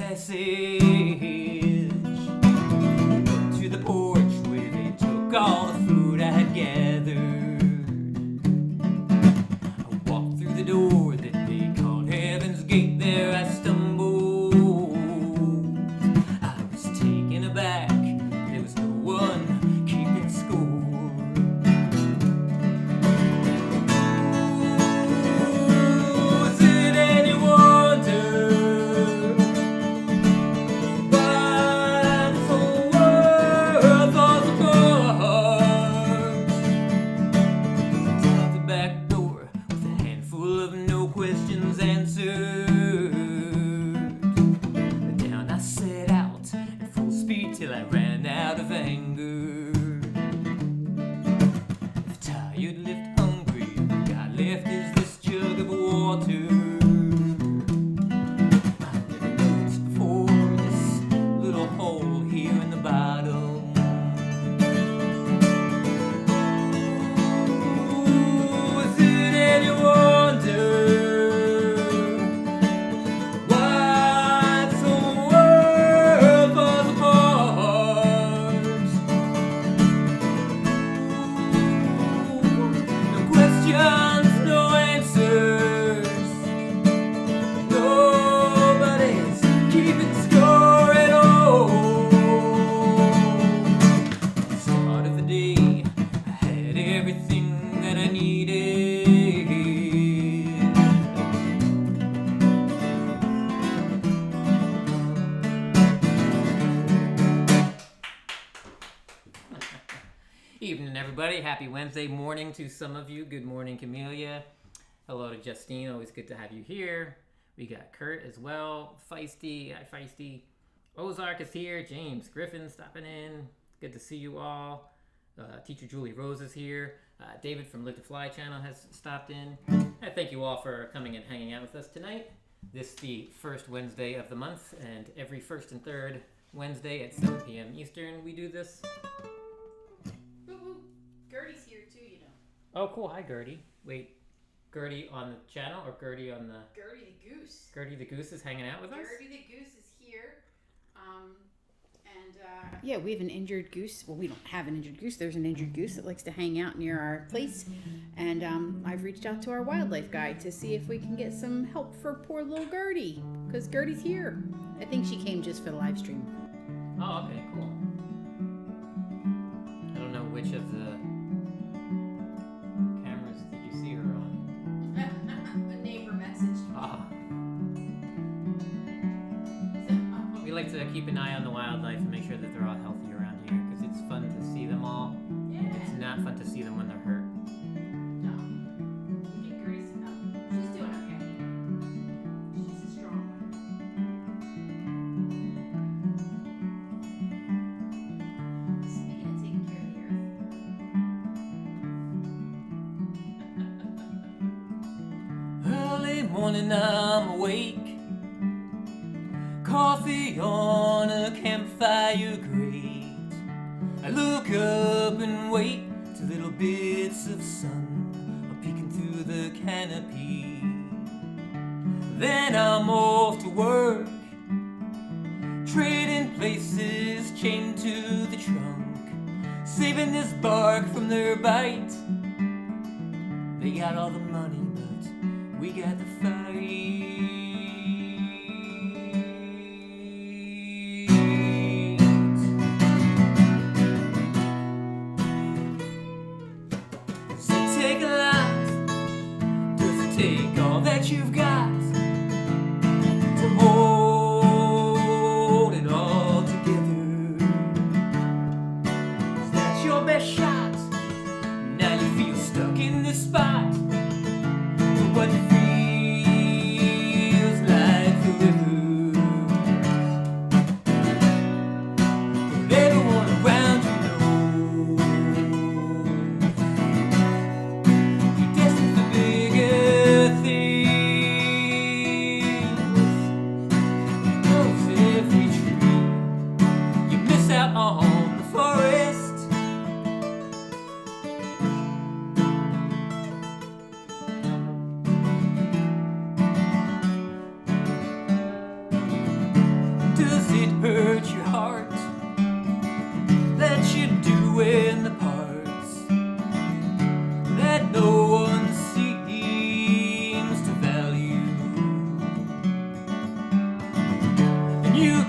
passage to the porch where they took all the food I had gathered. I walked through the door that they called Heaven's Gate. There I stumbled. I was taken aback. There was no one keeping score. Till I ran out of anger. If tired, left hungry, what got left is this jug of water. I never noticed before this little hole here in the bottom. Ooh, is it any wonder? Evening, everybody. Happy Wednesday morning to some of you. Good morning, Camellia. Hello to Justine. Always good to have you here. We got Kurt as well. Feisty. Hi, Feisty. Ozark is here. James Griffin stopping in. Good to see you all. Teacher Julie Rose is here. David from Live to Fly channel has stopped in. I thank you all for coming and hanging out with us tonight. This is the first Wednesday of the month, and every first and third Wednesday at 7 p.m. Eastern we do this. Gertie's here too, you know. Oh, cool. Hi, Gertie. Wait, Gertie on the channel or Gertie on the... Gertie the Goose. Gertie the Goose is hanging out with us? Gertie the Goose is here. Yeah, we have an injured goose. Well, we don't have an injured goose. There's an injured goose that likes to hang out near our place. And I've reached out to our wildlife guy to see if we can get some help for poor little Gertie. Because Gertie's here. I think she came just for the live stream. Oh, okay, cool. I don't know which of the cameras did you see her on? A neighbor messaged me. Ah. We like to keep an eye on the wildlife and make sure that they're all healthy around here because it's fun to see them all. Yeah. It's not fun to see them when they're hurt. No. I think Gertie's she's doing okay. She's a strong one. Speaking of taking care of the earth. Early morning I'm awake. Coffee on a campfire grate. I look up and wait till little bits of sun are peeking through the canopy. Then I'm off to work, trading places chained to the trunk, saving this bark from their bite. They got all the money, but we got the fight. Take a lot, does it take all that you've got to hold it all together? Is that your best shot? Now you feel stuck in this spot. But what feels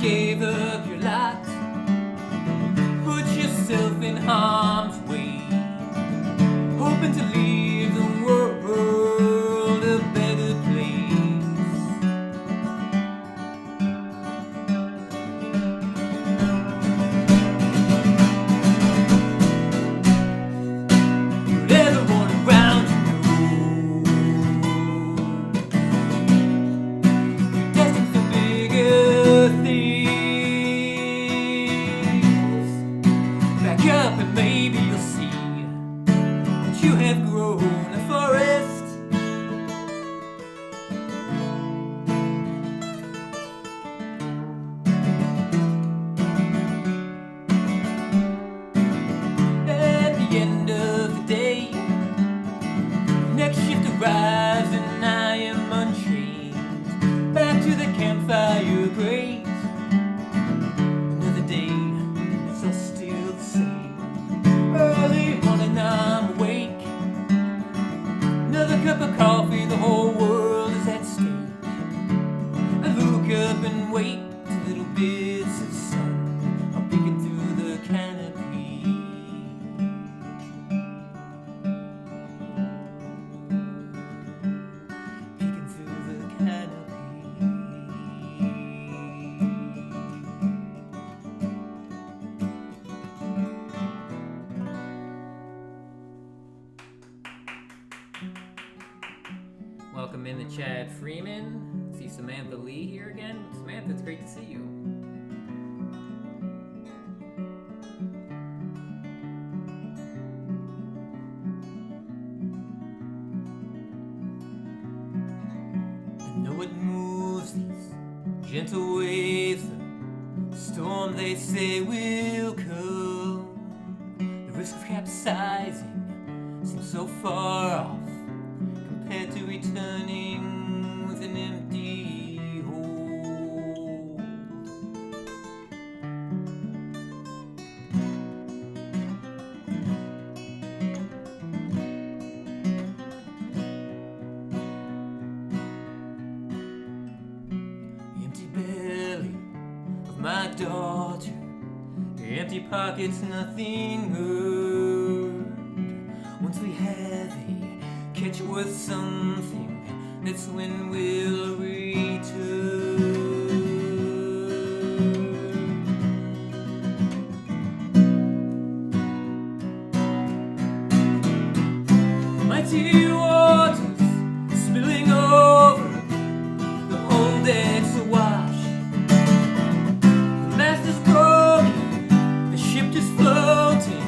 gave up your lot, put yourself in harm's way, hoping to leave the world a better place. But everyone around you knows you're destined for bigger things. Back up and maybe you'll see that you have grown a forest. At the end of the day, next shift arrives and I am unchained. Back to the campfire grate. Another day, it's all still the same. Early morning, I'm awake. Another cup of coffee, the whole world is at stake. I look up and wait till little bits of sun are peeking through the canopy. Peeking through the canopy. Welcome in to Chad Freeman. See Samantha Lee here again. Samantha, it's great to see you. I know it moves these gentle waves, the storm they say will come. The risk of capsizing seems so far off compared to returning with an empty hold. The empty belly of my daughter, the empty pockets, nothing earned. Once we have a catch worth something, that's when we'll return. Mighty waters spilling over, the whole deck's awash. The mast is broken, the ship just floating,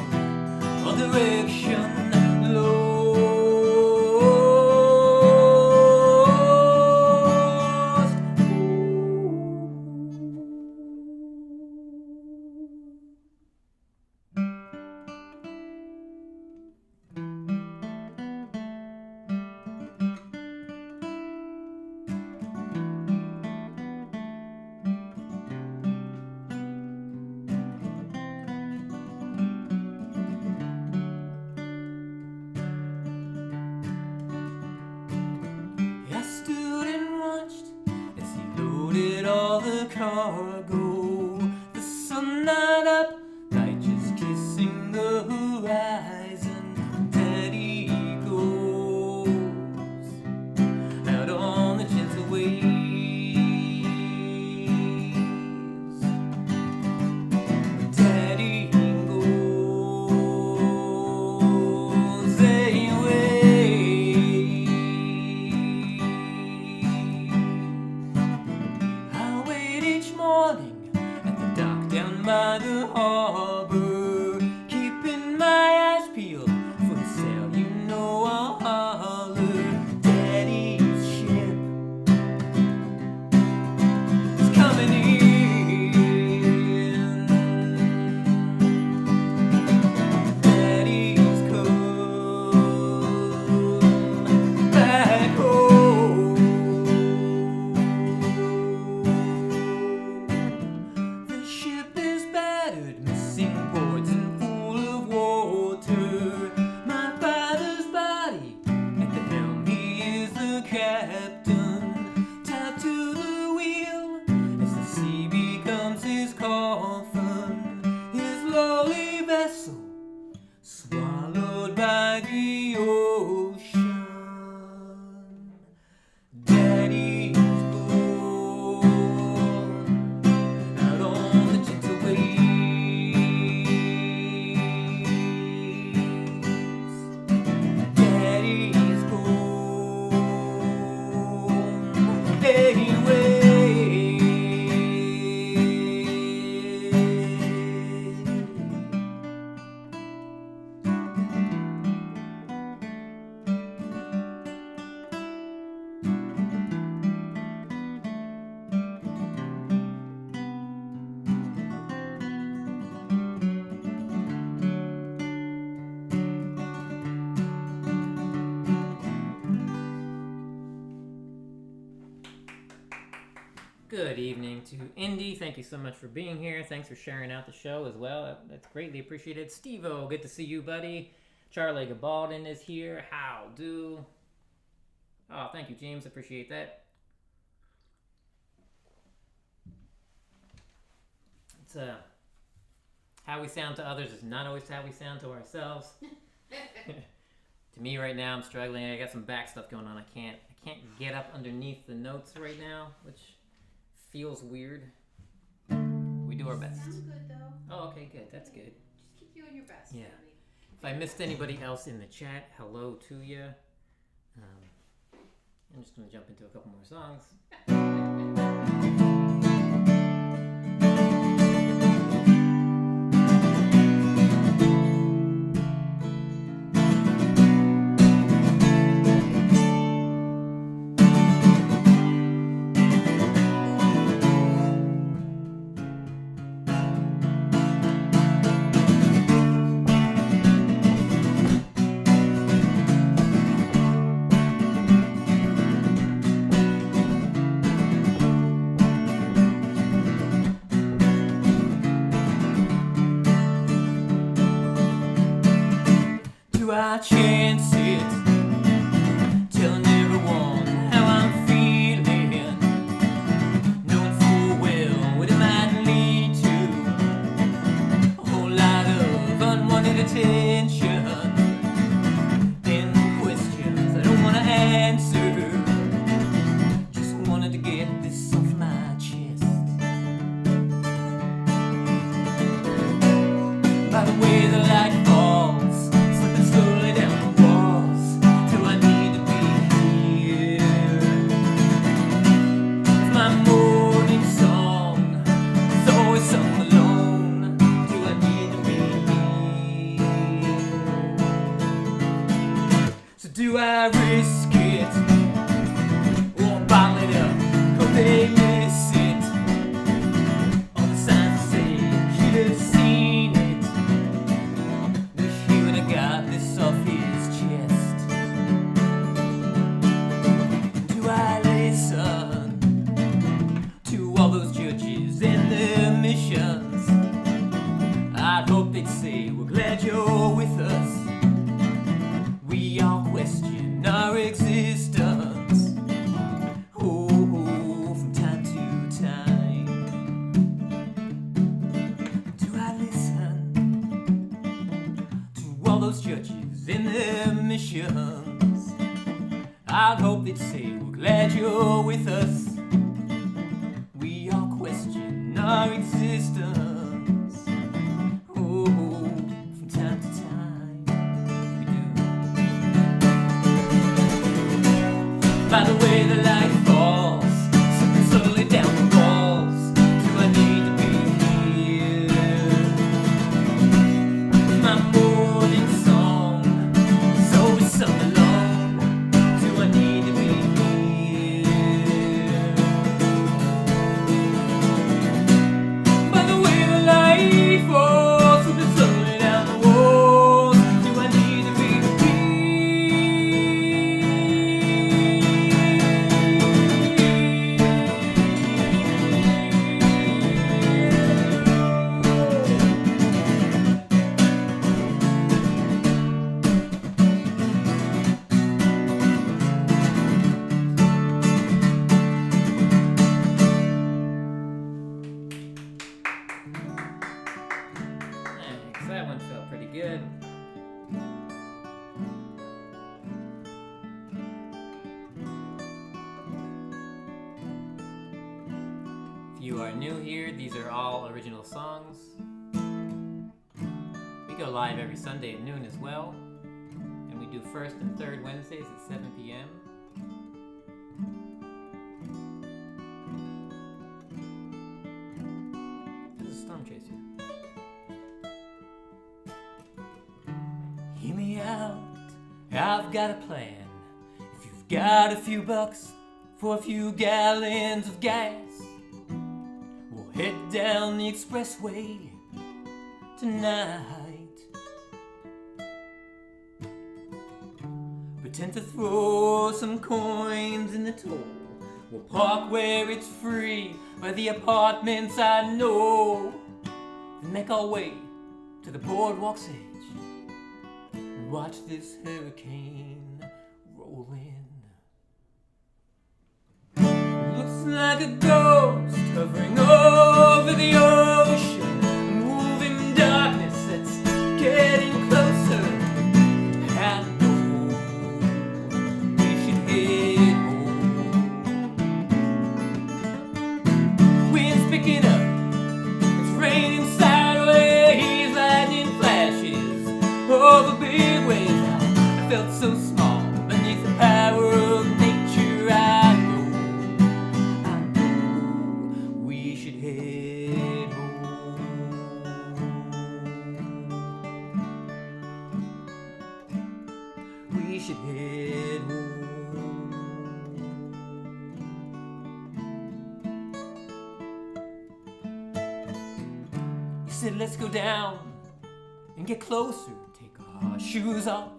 all direction low. I stood and watched as he loaded all the cargo. The sun not up, light just kissing the horizon. Daddy goes out on the gentle waves. Daddy goes away. I wait each morning at the dock down by the harbor, keeping my eyes peeled for the sail. You know I'll holler. Daddy's ship is coming in. Daddy's come back home. The ship is battered, Good evening to Indy. Thank you so much for being here. Thanks for sharing out the show as well. That's greatly appreciated. Steve-O, good to see you, buddy. Charlie Gabaldon is here. How do? Oh, thank you, James. Appreciate that. It's how we sound to others is not always how we sound to ourselves. To me right now, I'm struggling. I got some back stuff going on. I can't get up underneath the notes right now, which feels weird. We do our best. Sound good though. Oh, okay, good. That's good. Just keep doing your best. Yeah. If I missed anybody else in the chat, hello to you. I'm just gonna jump into a couple more songs. I chance it, telling everyone how I'm feeling, knowing full well what it might lead to, a whole lot of unwanted attention, and questions I don't want to answer, just wanted to get this off my chest. By the way the light falls, slowly down the walls, till I need to be here. It's my morning song, it's always sung alone, till I need to be here. So do I risk it, or bottle it up, or they miss it? All the signs say you should have seen it. Wish he would have got this off his chest. Do I listen to all those judges and their missions? I'd hope they'd say, we're glad you're with us. We all question our existence. Oh, from time to time. Do I listen to all those judges and their missions? I'd hope they'd say, we're glad you're with us. We all question our existence. Oh, from time to time, we do. By the way the light falls, slipping slowly down the walls, do I need to be here? My morning song, so it's sung alone, do I need to be here? By the way the light falls, slipping slowly down the walls, do I need to be Thanks, that one felt pretty good. If you are new here, these are all original songs. We go live every Sunday at noon as well, and we do first and third Wednesdays at 7 p.m. This is Stormchaser. Hear me out, I've got a plan. If you've got a few bucks for a few gallons of gas, we'll head down the expressway tonight. Pretend to throw some coins in the toll We'll park where it's free, by the apartments I know. Then make our way to the boardwalk's edge and watch this hurricane roll in. Looks like a ghost hovering over the ocean, moving darkness that's getting closer. I know we should head home. Wind's picking up, it's raining sideways, lightning flashes over big waves. I felt so small beneath the power of nature. I know we should head home. We should head home. You said let's go down and get closer, take our shoes off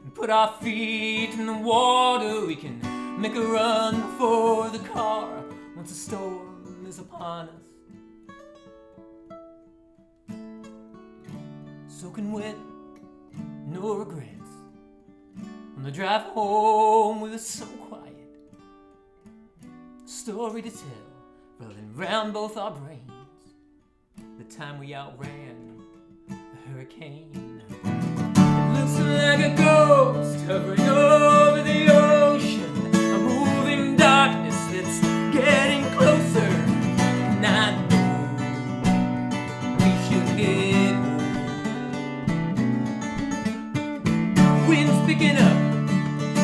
and put our feet in the water. We can make a run before the car once a storm is upon us. Soaking wet, no regrets. On the drive home we were so quiet, story to tell, rolling round both our brains. The time we outran the hurricane. It looks like a ghost hovering over the ocean, a moving darkness that's getting closer. And I know we should get home. Wind's picking up,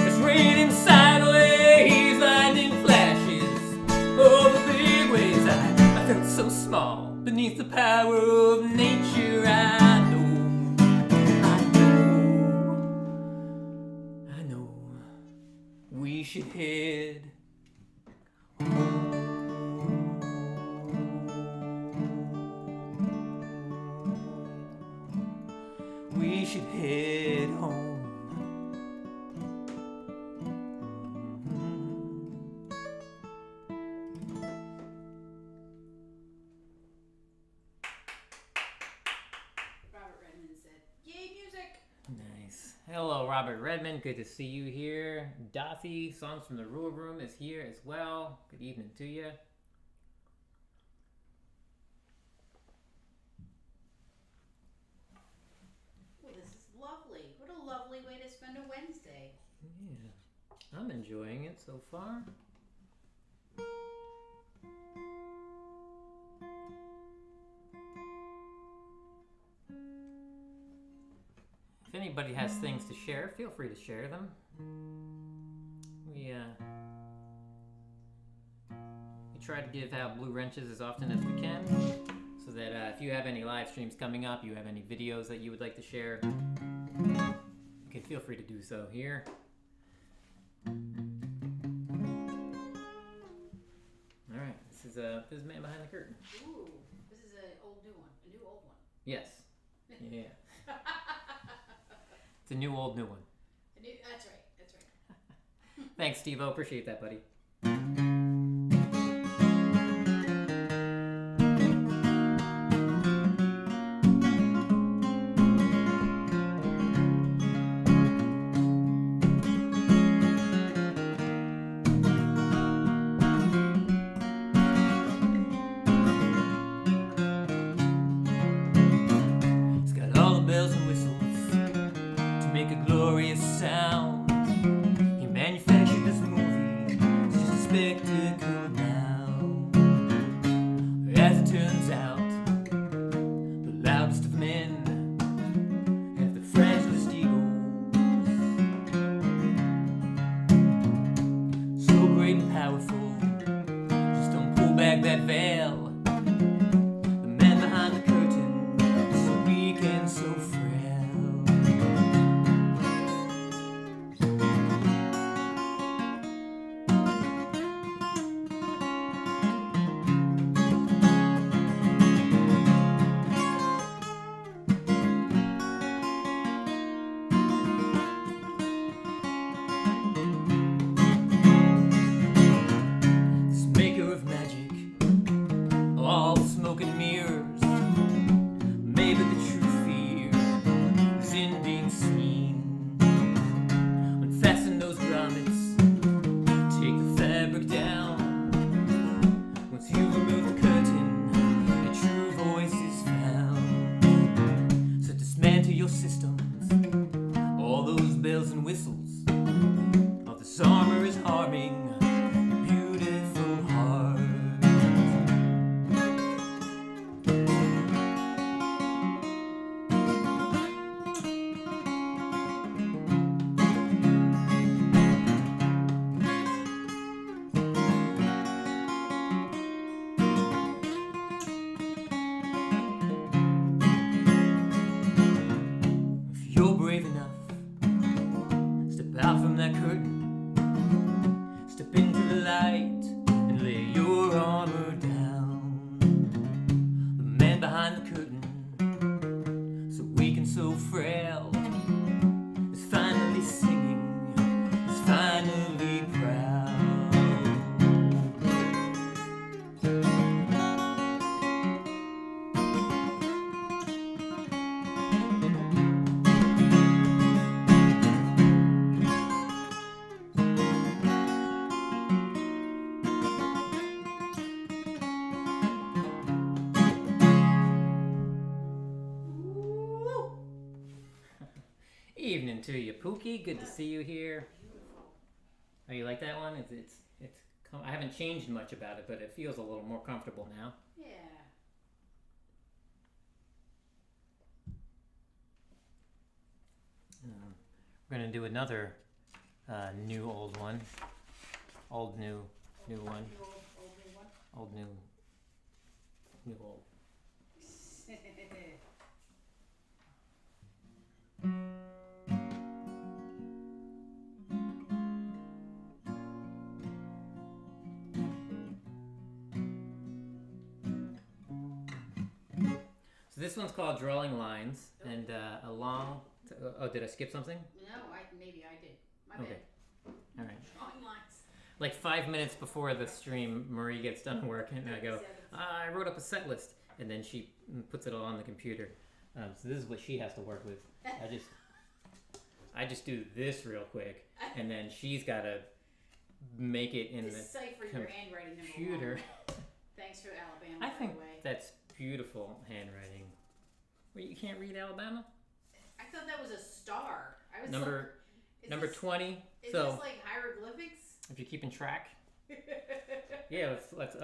it's raining sideways, lightning flashes over big waves. I felt so small beneath the power of nature. I know we should head home. We should head home. Robert Redmond said, "Yay, music!" Nice. Hello, Robert Redmond. Good to see you here. Dothy, Songs from the Rule Room, is here as well. Good evening to you. Well, this is lovely. What a lovely way to spend a Wednesday. Yeah, I'm enjoying it so far. If anybody has things to share, feel free to share them. We try to give out blue wrenches as often as we can, so that if you have any live streams coming up, you have any videos that you would like to share, you can feel free to do so here. All right, this is Man Behind the Curtain. Ooh, this is a new old one. Yes. Yeah. It's a new old new one. That's right. Thanks, Steve-O. Appreciate that, buddy. It's got all the bells and whistles to make a glorious sound. He manufactured this movie Evening to you, Pookie. Good to see you here. Oh, you like that one? It's I haven't changed much about it, but it feels a little more comfortable now. Yeah. We're gonna do another new old one. Old new one. Old new old. So this one's called Drawing Lines, and oh, did I skip something? No, maybe I did. My Okay. All right. Drawing lines. Like 5 minutes before the stream, Marie gets done working, and I go, I wrote up a set list, and then she puts it all on the computer. So this is what she has to work with. I just do this real quick, and then she's got to make it in Decipher your handwriting computer. Thanks for Alabama. I think by the way. that's beautiful handwriting. Wait, you can't read Alabama? I thought that was a star. I was Number 20. Is So this like hieroglyphics? if you're keeping track. Yeah, let's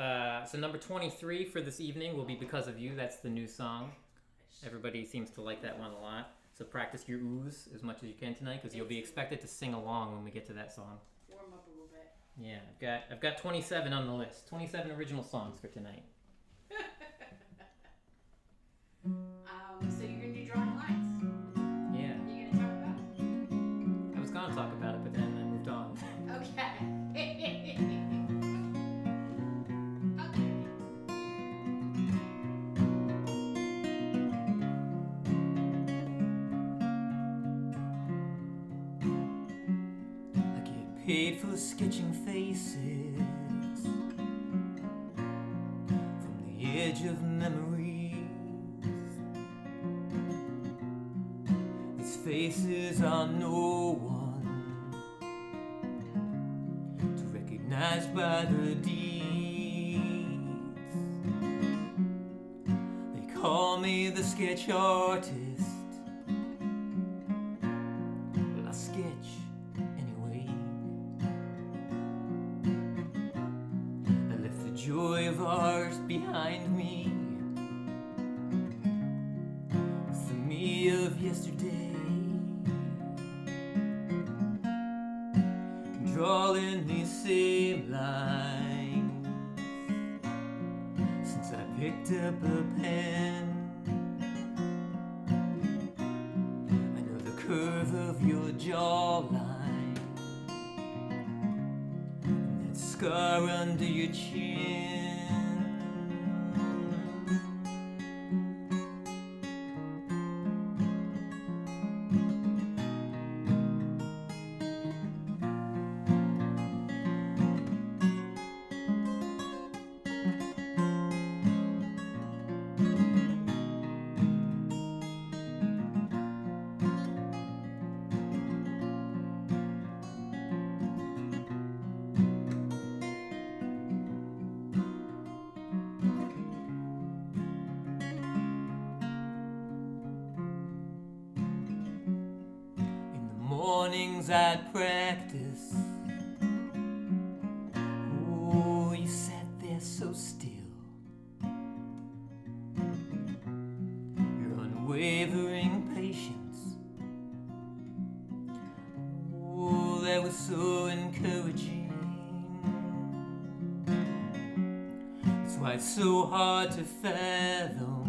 so number 23 for this evening will be Because of You. That's the new song. Everybody seems to like that one a lot. So practice your oohs as much as you can tonight, because you'll be expected to sing along when we get to that song. Warm up a little bit. Yeah, I've got 27 on the list. 27 original songs for tonight. So you're gonna do drawing lines? Yeah. You gonna talk about it? I was gonna talk about it, but then I moved on. Okay. I get paid for sketching faces from the edge of memories. These faces are no one to recognize by the deeds. They call me the sketch artist. Well, I sketch anyway. I left the joy of art behind me with the me of yesterday. Drawing these same lines since I picked up a pen. I know the curve of your jawline and that scar under your chin. Mornings I'd practice. Oh, you sat there so still. Your unwavering patience. Oh, that was so encouraging. That's why it's so hard to fathom.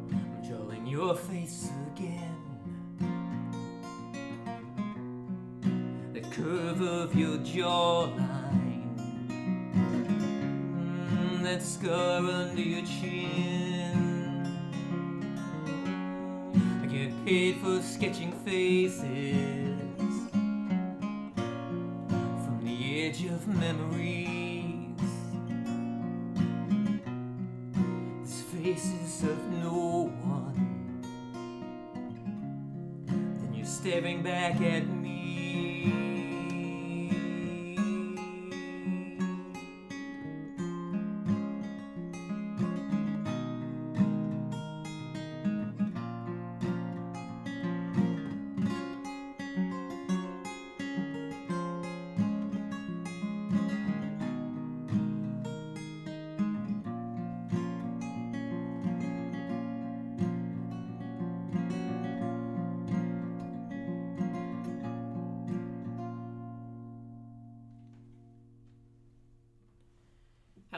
I'm drawing your face again. Curve of your jawline, that scar under your chin. I get paid for sketching faces from the edge of memories. These faces of no one. Then you're staring back at me.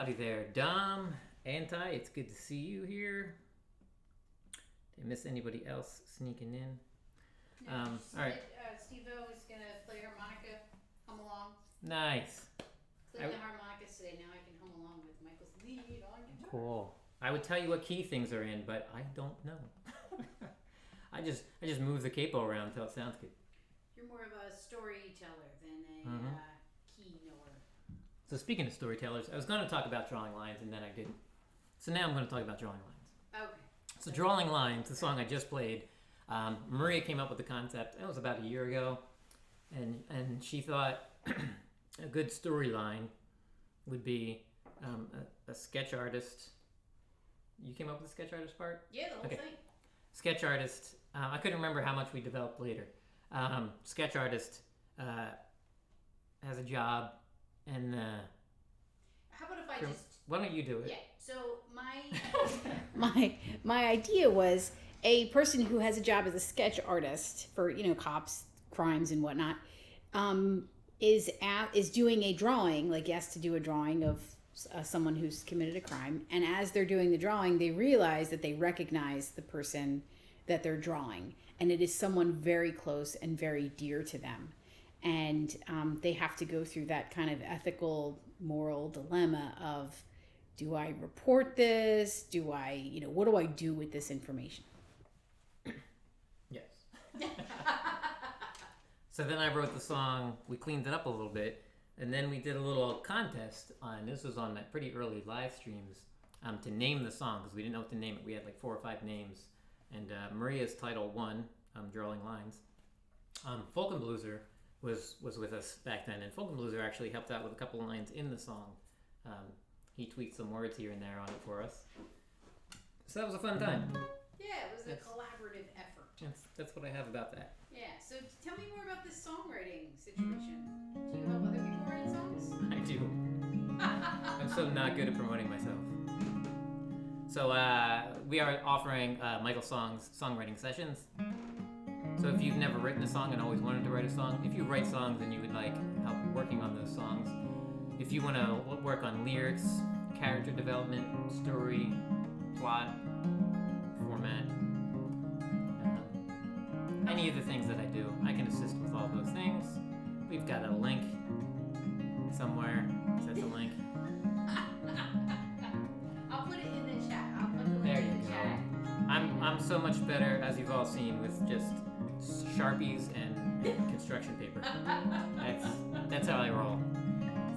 Howdy there, Dom, Anti. It's good to see you here. Did I miss anybody else sneaking in? All right. Steve-O is going to play harmonica, hum along. Nice. Play the harmonicas today. Now I can hum along with Michael's lead on guitar. Cool. I would tell you what key things are in, but I don't know. I just move the capo around until it sounds good. You're more of a storyteller than a key knower. So speaking of storytellers, I was going to talk about drawing lines, and then I didn't. So now I'm going to talk about drawing lines. Okay. So drawing lines, the song I just played, Maria came up with the concept. It was about a year ago, and she thought a good storyline would be a sketch artist. You came up with the sketch artist part? Yeah, the whole thing. Sketch artist. I couldn't remember how much we developed later. Sketch artist has a job, and how about if I just? Why don't you do it? Yeah. So my idea was a person who has a job as a sketch artist for cops, crimes, and whatnot. Is doing a drawing, like he has to do a drawing of someone who's committed a crime, and as they're doing the drawing, they realize that they recognize the person that they're drawing, and it is someone very close and very dear to them, and they have to go through that kind of ethical, moral dilemma of, do I report this? Do I, what do I do with this information? Yes. So then I wrote the song, we cleaned it up a little bit, and then we did a little contest this was on my pretty early live streams, to name the song, because we didn't know what to name it. We had like 4 or 5 names, and Maria's title won, Drawing Lines. Folk and Blueser was with us back then, and Folk and Blueser actually helped out with a couple of lines in the song. He tweaked some words here and there on it for us. So that was a fun time. Yeah, it was a collaborative effort. That's what I have about that. Yeah, so tell me more about this songwriting situation. Do you help other people write songs? I do. I'm so not good at promoting myself. So we are offering MichaelSongs songwriting sessions. So if you've never written a song and always wanted to write a song, if you write songs and you would like help working on those songs, if you want to work on lyrics, character development, story, plot, format, any of the things that I do, I can assist with all those things. We've got a link somewhere. Says a link. I'll put it in the chat. I'll put the link there in the chat. I'm so much better, as you've all seen, with just Sharpies and construction paper. That's how I roll.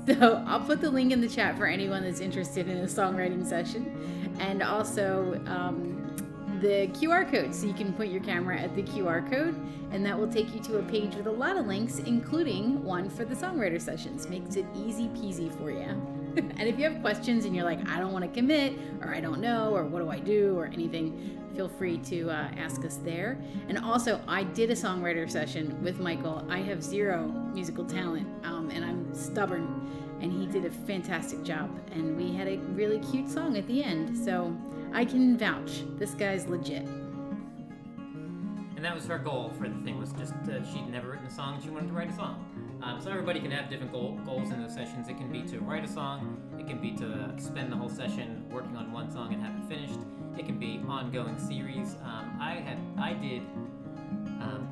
So I'll put the link in the chat for anyone that's interested in a songwriting session, and also the QR code, so you can put your camera at the QR code, and that will take you to a page with a lot of links, including one for the songwriter sessions. Makes it easy peasy for you. And if you have questions and you're like, I don't want to commit, or I don't know, or what do I do, or anything, feel free to ask us there. And also, I did a songwriter session with Michael. I have 0 musical talent, and I'm stubborn, and he did a fantastic job, and we had a really cute song at the end, so I can vouch. This guy's legit. And that was her goal for the thing, was just she'd never written a song and she wanted to write a song. So everybody can have different goals in those sessions. It can be to write a song, it can be to spend the whole session working on one song and have it finished. It can be ongoing series. I did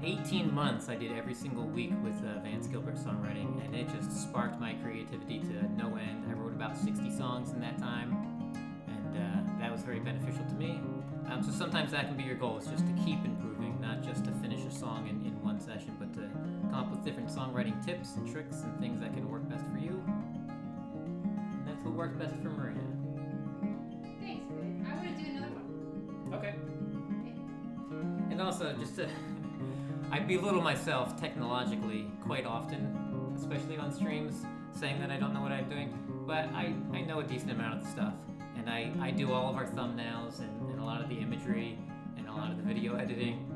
18 months. I did every single week with Vance Gilbert songwriting, and it just sparked my creativity to no end. I wrote about 60 songs in that time, and that was very beneficial to me. So sometimes that can be your goal, is just to keep improving, not just to finish a song in one session, but to come up with different songwriting tips and tricks and things that can work best for you. And that's what worked best for Maria. Thanks, man. I want to do another one. Okay. And also, just to... I belittle myself technologically quite often, especially on streams, saying that I don't know what I'm doing, but I know a decent amount of the stuff. And I do all of our thumbnails and a lot of the imagery and a lot of the video editing.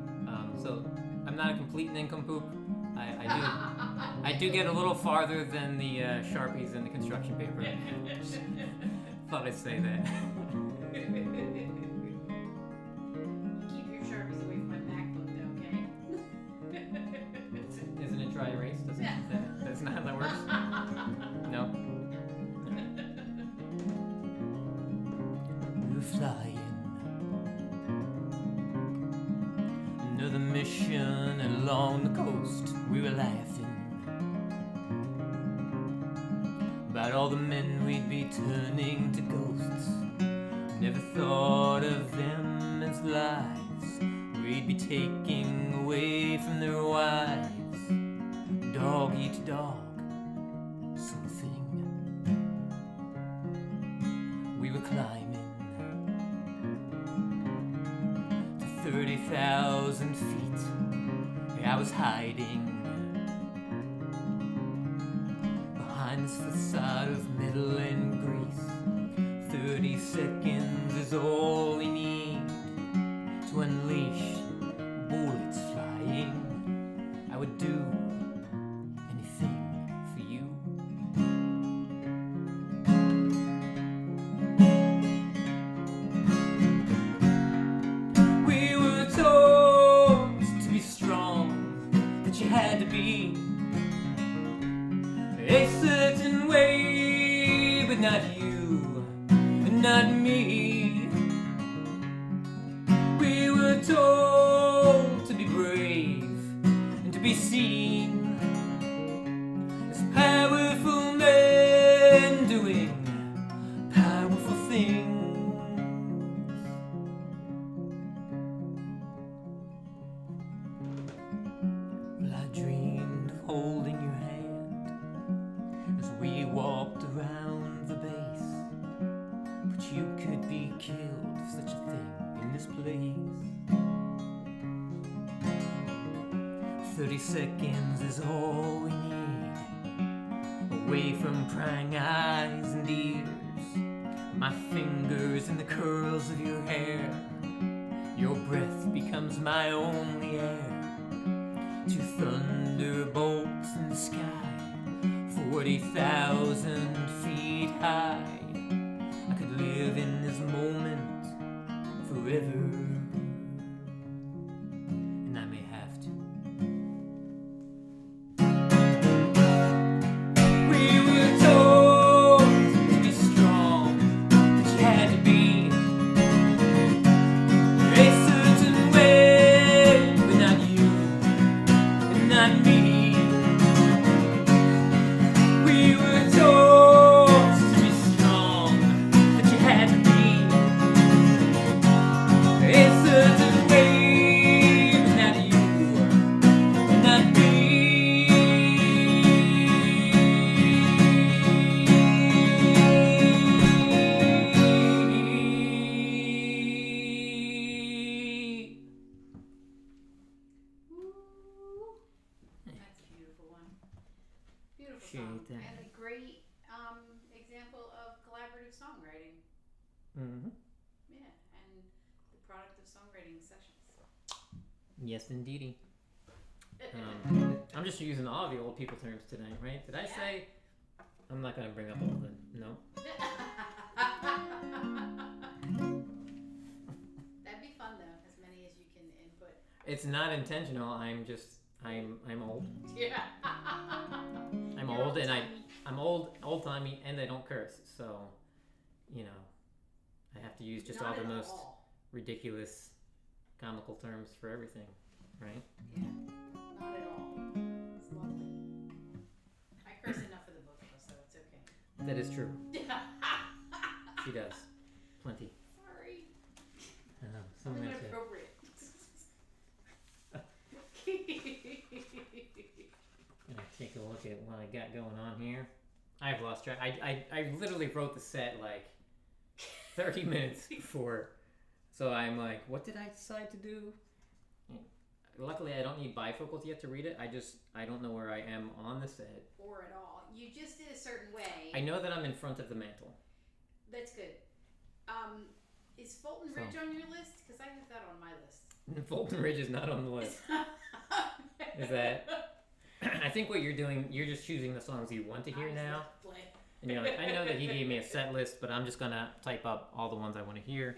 So I'm not a complete nincompoop. I do get a little farther than the Sharpies and the construction paper. Thought I'd say that. Keep your Sharpies away from my MacBook, though, okay? Isn't it dry erase? That's not how that works? No? were flying. Another mission, and along the coast we were laughing about all the men we'd be turning to ghosts. Never thought of them as lives we'd be taking away from their wives. Dog eat dog, sort of thing. We were climbing to 30,000 feet. I was hiding behind this facade of metal and grease. 30 seconds is all we need to unleash bullets flying. I would do anything for you. We were told to be strong, that you had to be a certain way, but not you, and not me. We were told to be brave and to be seen as powerful men doing powerful things. Well, I dreamed of holding your hand as we walked around the base, but you could be killed for such a thing in this place. 30 seconds is all we need, away from prying eyes and ears, my fingers in the curls of your hair. Your breath becomes my only air. 2 thunderbolts in the sky, 40,000 feet high. I could live in this moment forever, and I may have to. We were told to be strong, that you had to be a certain way, but not you, and not me. We were told to be strong, that you had to be a certain way, but not you, and not me. Ooh, that's a beautiful one. Beautiful song. Appreciate that. And a great example of collaborative songwriting. Mm-hmm. Yeah, and the product of songwriting sessions. Yes, indeedy. I'm just using all the old people terms today, right? Did I Yeah. say? I'm not gonna bring up all the no. That'd be fun though, as many as you can input. It's not intentional. I'm old. Yeah. I'm You're old, and old-timey. I'm old timey, and I don't curse. So, you know, I have to use just Not all the at most all. ridiculous, comical terms for everything, right? Yeah, not at all. It's lovely. I curse enough for the both of us, so it's okay. That is true. She does, plenty. Sorry. So much. Inappropriate. Gonna take a look at what I got going on here. I've lost track. I literally wrote the set like 30 minutes before, so I'm like, what did I decide to do? Luckily, I don't need bifocals yet to read it. I don't know where I am on the set. Or at all. You just did a certain way. I know that I'm in front of the mantle. That's good. Is Fulton Ridge on your list? Because I have that on my list. Fulton Ridge is not on the list. Is that? I think what you're doing, you're just choosing the songs you want to hear now. Play. And you're like, I know that he gave me a set list, but I'm just gonna type up all the ones I want to hear.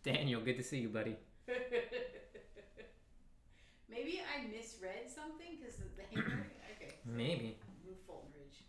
Daniel, good to see you, buddy. Maybe I misread something because of the handwriting. Okay. Maybe. Move Fulton Ridge.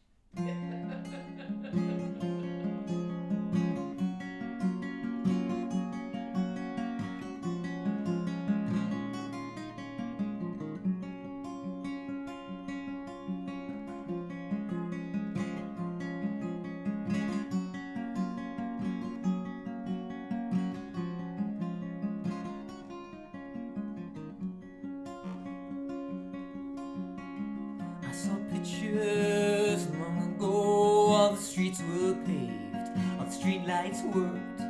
paved, all the streetlights worked.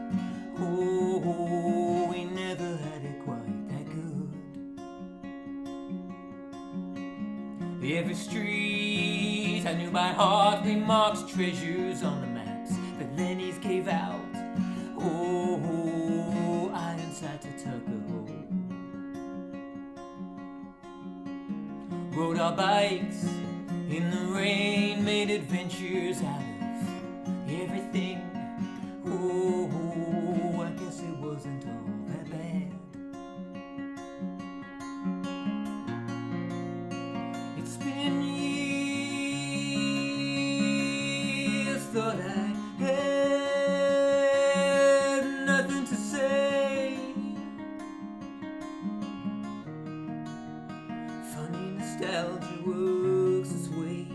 Oh, we never had it quite that good. Every street I knew by heart, we marked treasures on the maps, but Lenny's gave out. Oh, iron sight to Tuckahoe. Rode our bikes in the rain, made adventures out of everything. Oh, I guess it wasn't all that bad. It's been years, thought I had nothing to say. Funny nostalgia works its way.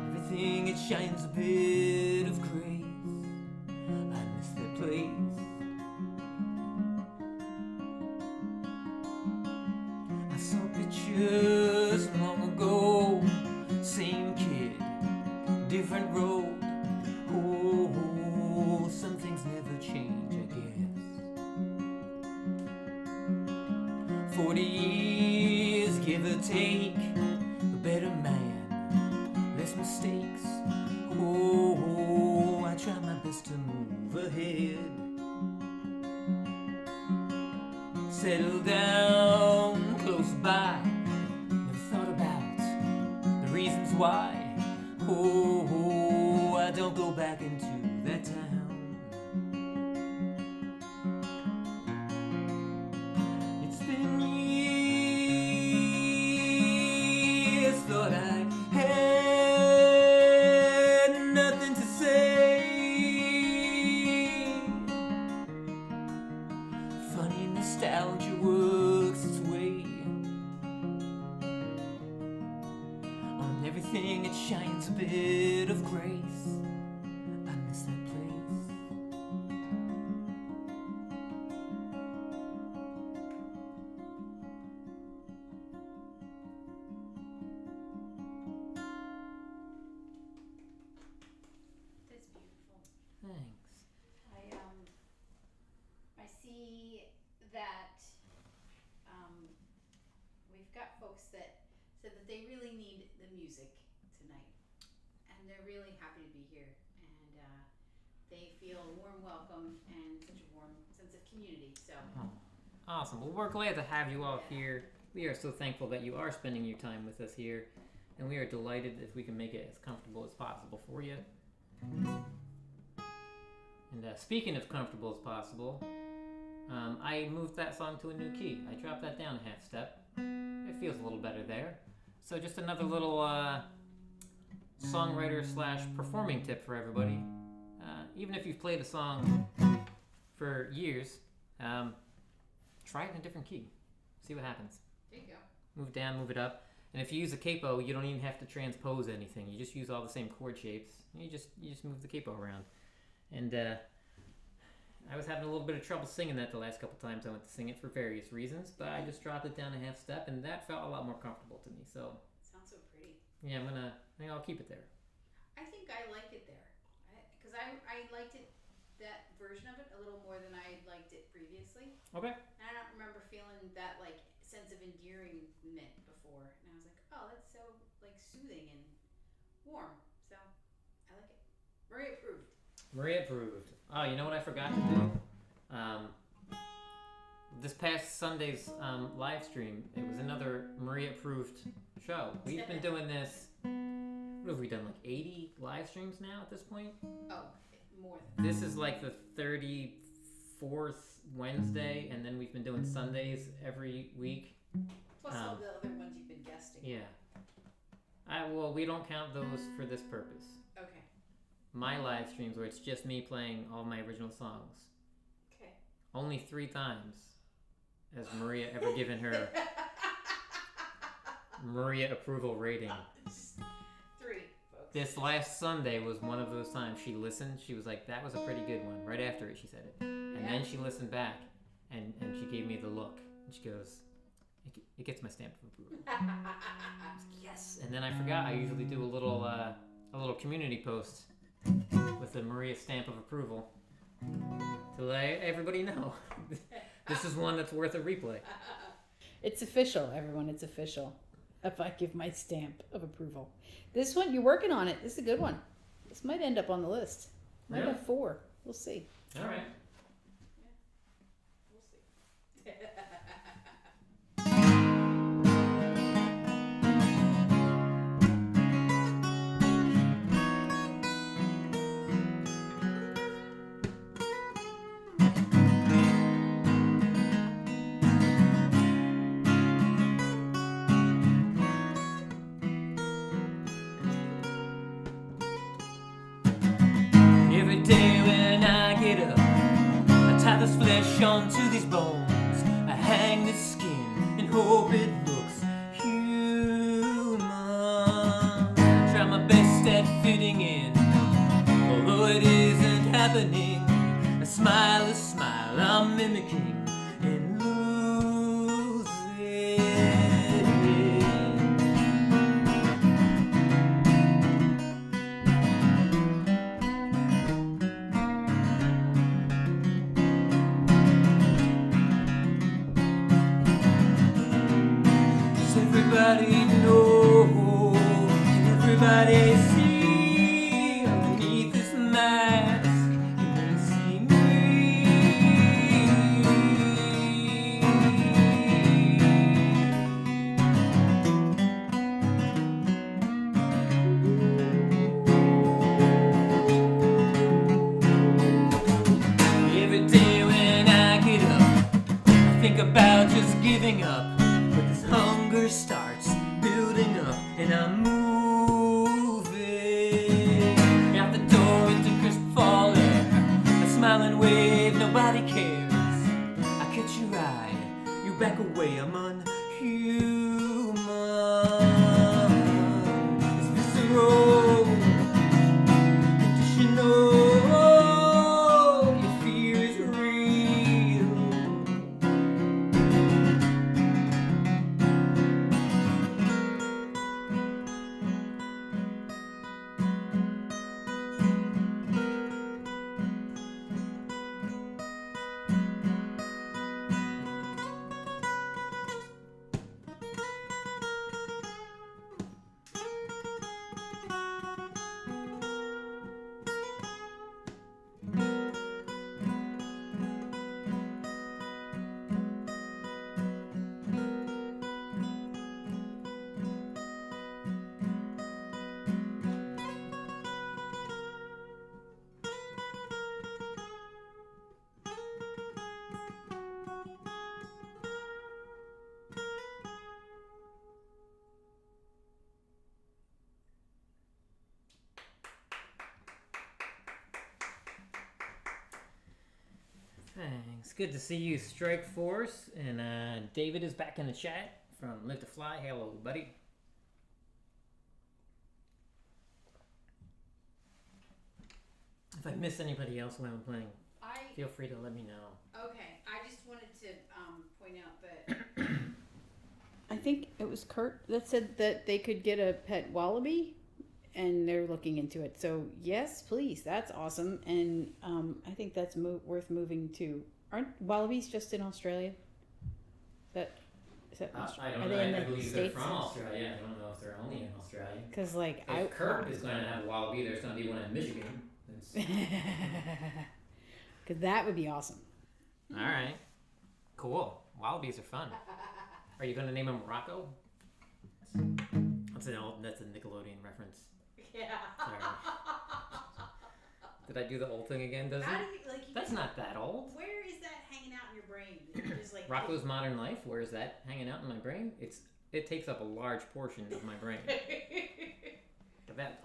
Everything, it shines a bit of grace. I miss that place. I saw pictures long ago. Same kid, different road. Oh, some things never change, I guess. 40 years, give or take, a better man, less mistakes. Oh, I try my best to move ahead. Settle down close by. Never thought about the reasons why. Oh, I don't go back into that town. It's been years, thought I had nothing to say. Funny nostalgia works its way. On everything, it shines a bit of grace. I miss that place. That's beautiful. Thanks. I see that we've got folks that said that they really need the music tonight, and they're really happy to be here, and they feel a warm welcome and such a warm sense of community. So Awesome. Well, we're glad to have you all here. We are so thankful that you are spending your time with us here, and we are delighted if we can make it as comfortable as possible for you. And speaking of comfortable as possible, I moved that song to a new key. I dropped that down a half step. It feels a little better there. So just another little songwriter / performing tip for everybody. Even if you've played a song for years, try it in a different key. See what happens. there you go. Move down, move it up. And if you use a capo, you don't even have to transpose anything. You just use all the same chord shapes. You just move the capo around. And I was having a little bit of trouble singing that the last couple times I went to sing it for various reasons, but I just dropped it down a half step, and that felt a lot more comfortable to me. So Sounds so pretty. yeah, I think I'll keep it there. I think I like it there, because I liked it, that version of it, a little more than I liked it previously. Okay. And I don't remember feeling that like sense of endearment before, and I was like, oh, that's so like soothing and warm. So I like it. Maria approved. Maria approved. Oh, you know what I forgot to do? This past Sunday's live stream, it was another Maria approved show. We've been doing this. What have we done? Like 80 live streams now at this point? Oh, more than This is like the 34th Wednesday, and then we've been doing Sundays every week. plus all the other ones you've been guesting. Yeah. Well, we don't count those for this purpose. Okay. My live streams where it's just me playing all my original songs. Okay. Only 3 times has Maria ever given her Maria approval rating. 3, folks. This last Sunday was one of those times. She listened. She was like, that was a pretty good one. Right after it, she said it. And then she listened back, and she gave me the look. And she goes, It gets my stamp of approval. Yes. And then I forgot. I usually do a little community post with the Maria stamp of approval to let everybody know this is one that's worth a replay. It's official, everyone. It's official. If I give my stamp of approval, this one you're working on it. This is a good one. This might end up on the list. Might have 4. We'll see. All right. Every day when I get up, I tie this flesh onto these bones. I hang this skin and hope it looks human. I try my best at fitting in, although it isn't happening. A smile, I'm mimicking and losing. Everybody know, and everybody see underneath this mask. You can see me. Every day when I get up, I think about just giving up. Hunger starts building up and I'm moving out the door into crisp fall air. A smiling wave, nobody cares. I catch your eye, you back away, I'm unhuman. It's visceral, conditional. Your fear is real. Thanks. Good to see you, Strike Force. And David is back in the chat from Live to Fly. Hello, buddy. If I miss anybody else when I'm playing, feel free to let me know. Okay, I just wanted to point out that I think it was Kurt that said that they could get a pet wallaby, and they're looking into it. So yes, please, that's awesome, and I think that's worth moving to. Aren't wallabies just in Australia? Is that Australia? I don't know. I believe they're from Australia. I don't know if they're only in Australia. Because if Kurt is going to have a wallaby, there's going to be one in Michigan. Because that would be awesome. All right, cool. Wallabies are fun. Are you going to name him Rocco? That's a Nickelodeon reference. Yeah. Sorry. Did I do the old thing again? That's not that old. Where is that hanging out in your brain? You're just like, Rocco's Modern Life. Where is that hanging out in my brain? It takes up a large portion of my brain.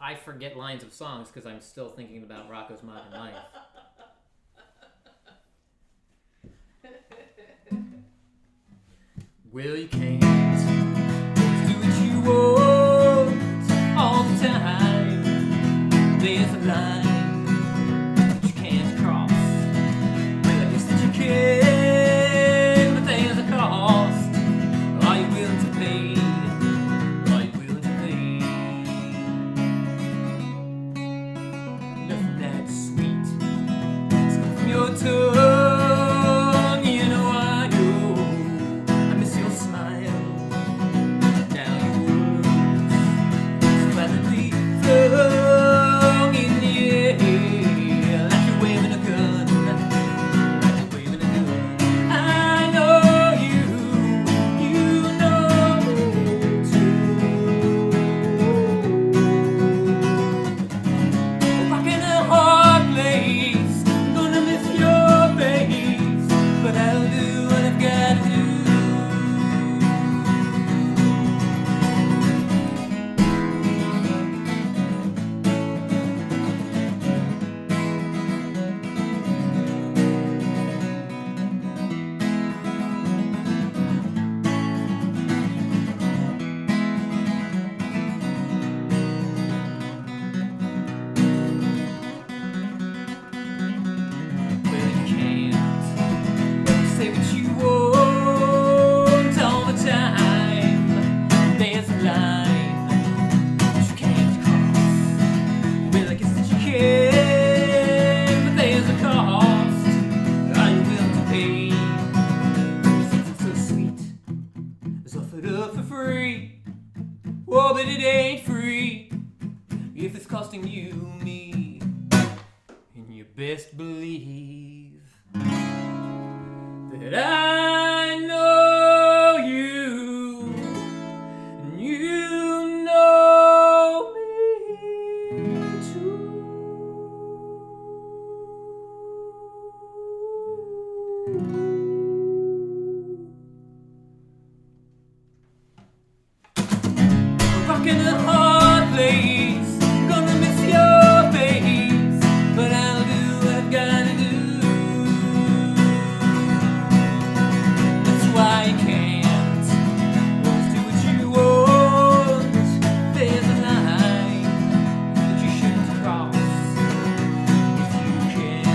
I forget lines of songs because I'm still thinking about Rocco's Modern Life. Well, you can't do what you want all the time. There's a line that you can't cross. Well, I guess that you can, but there's a cost. All best believe that I know you and you know me too. Rockin' a hard place, gonna miss your face, but I'll do what I've gotta do. That's why I can't always do what you want. There's a line that you shouldn't cross if you can.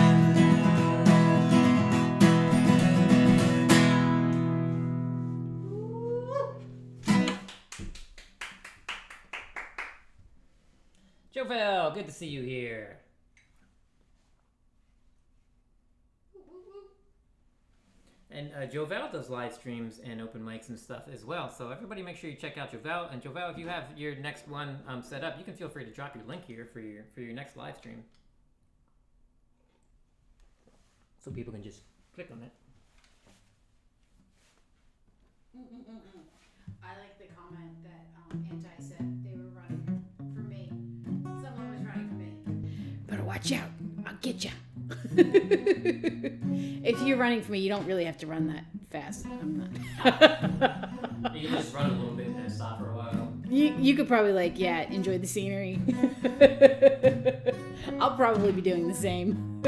Jovel, good to see you here. And Jovel does live streams and open mics and stuff as well. So everybody make sure you check out Jovel. And Jovel, if you have your next one set up, you can feel free to drop your link here for your next live stream. So people can just click on it. I like the comment that Anti said they were running for me. Someone was running for me. Better watch out. I'll get ya. If you're running for me, you don't really have to run that fast. I'm not. You can just run a little bit and then stop for a while. You could probably enjoy the scenery. I'll probably be doing the same.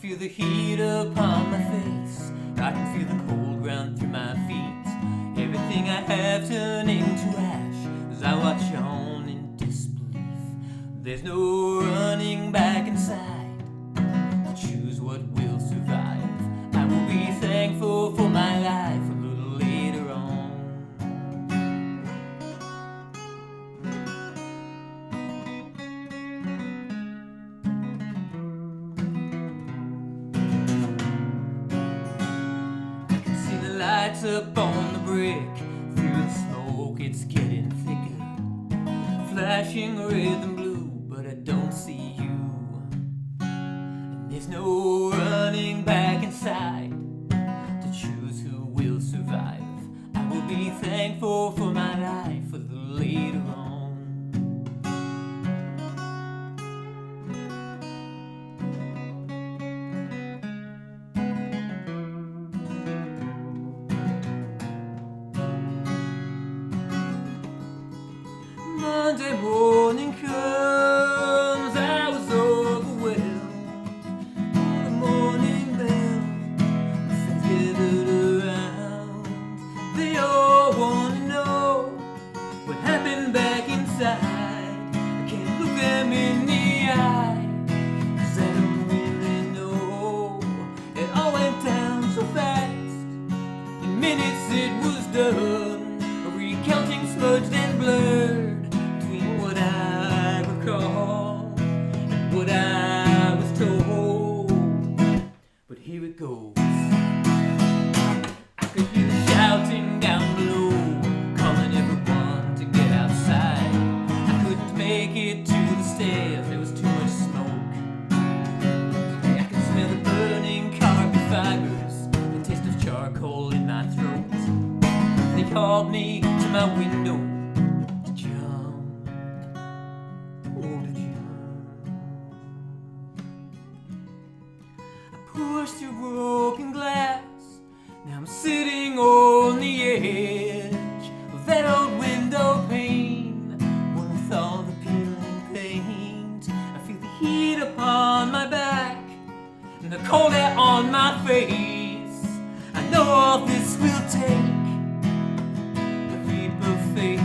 Feel the heat upon my face. I can feel the cold ground through my feet. Everything I have turning to ash as I watch on in disbelief. There's no running back inside to choose what will survive. I will be thankful for my life a little later on. Lights up on the brick, through the smoke it's getting thicker, flashing red and blue, but I don't see you. And there's no running back inside to choose who will survive. I will be thankful for my life a little later on. Monday morning comes, I was overwhelmed. The morning bell, my friends gathered around. They all want to know what happened back inside. I can't look them in the eye, 'cause I don't really know. It all went down so fast, in minutes it was done. A recounting smudged and blurred what I recall and what I was told. But here it goes. I could hear the shouting down below, calling everyone to get outside. I couldn't make it to the stairs, there was too much smoke. I could smell the burning carbon fibers, the taste of charcoal in my throat. They called me to my window. Pushed through broken glass. Now I'm sitting on the edge of that old window pane, one with all the peeling paint. I feel the heat upon my back and the cold air on my face. I know all this will take a leap of faith.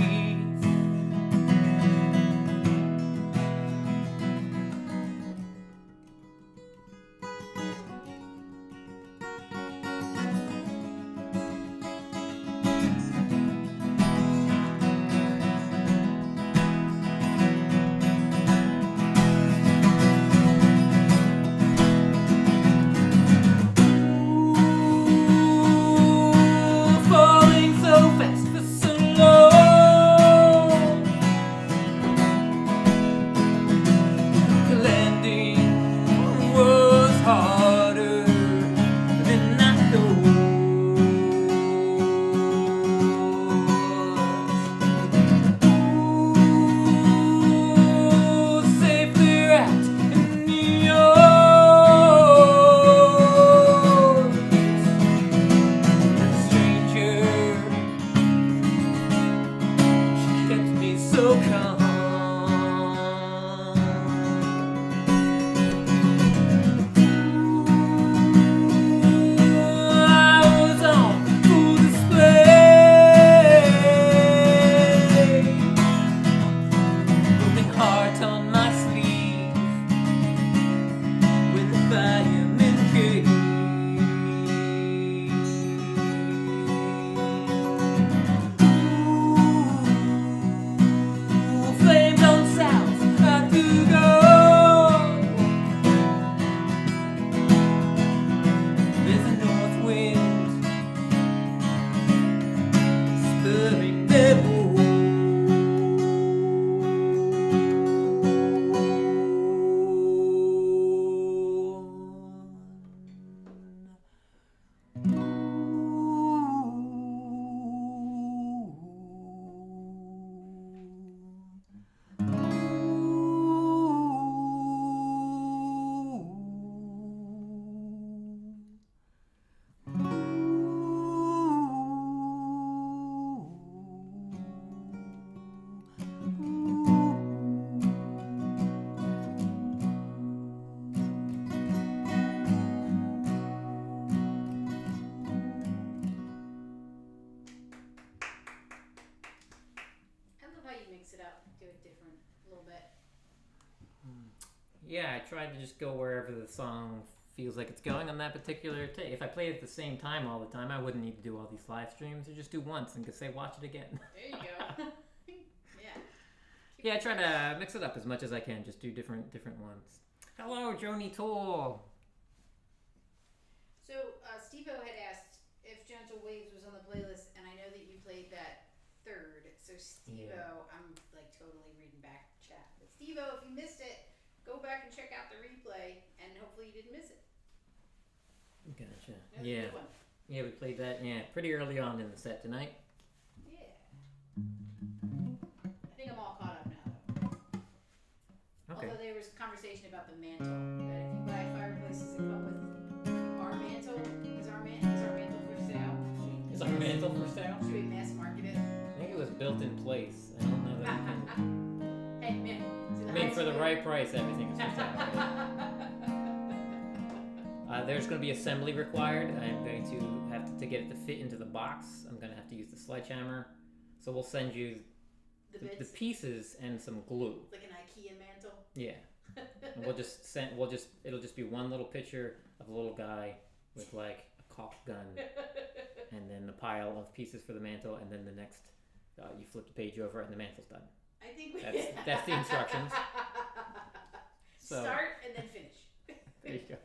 Yeah, I tried to just go wherever the song feels like it's going on that particular day. If I played it at the same time all the time, I wouldn't need to do all these live streams. Or just do once and say, watch it again. There you go. Yeah. Yeah, I try to mix it up as much as I can. Just do different ones. Hello, Joni Tool. So, Steve-O had asked if Gentle Waves was on the playlist, and I know that you played that third. So, Steve-O, I'm like totally reading back chat. But Steve-O, if you missed it, go back and check out the replay, and hopefully you didn't miss it. Gotcha. That was a Yeah. good one. Yeah, we played that. Yeah, pretty early on in the set tonight. Yeah. I think I'm all caught up now, though. Okay. Although there was conversation about the mantle. That if you buy fireplaces that come with our mantle, is our mantle for sale? Is our mantle for sale? Should we mass market it? I think it was built in place. I don't know that. Hey, man. I mean, for the right price, everything is for sale. There's going to be assembly required. I'm going to have to get it to fit into the box. I'm going to have to use the sledgehammer. So we'll send you the pieces and some glue. Like an IKEA mantle. Yeah. And it'll just be one little picture of a little guy with like a caulk gun, and then the pile of pieces for the mantle, and then the next, you flip the page over and the mantle's done. I think that's the instructions. So, start and then finish. There you go.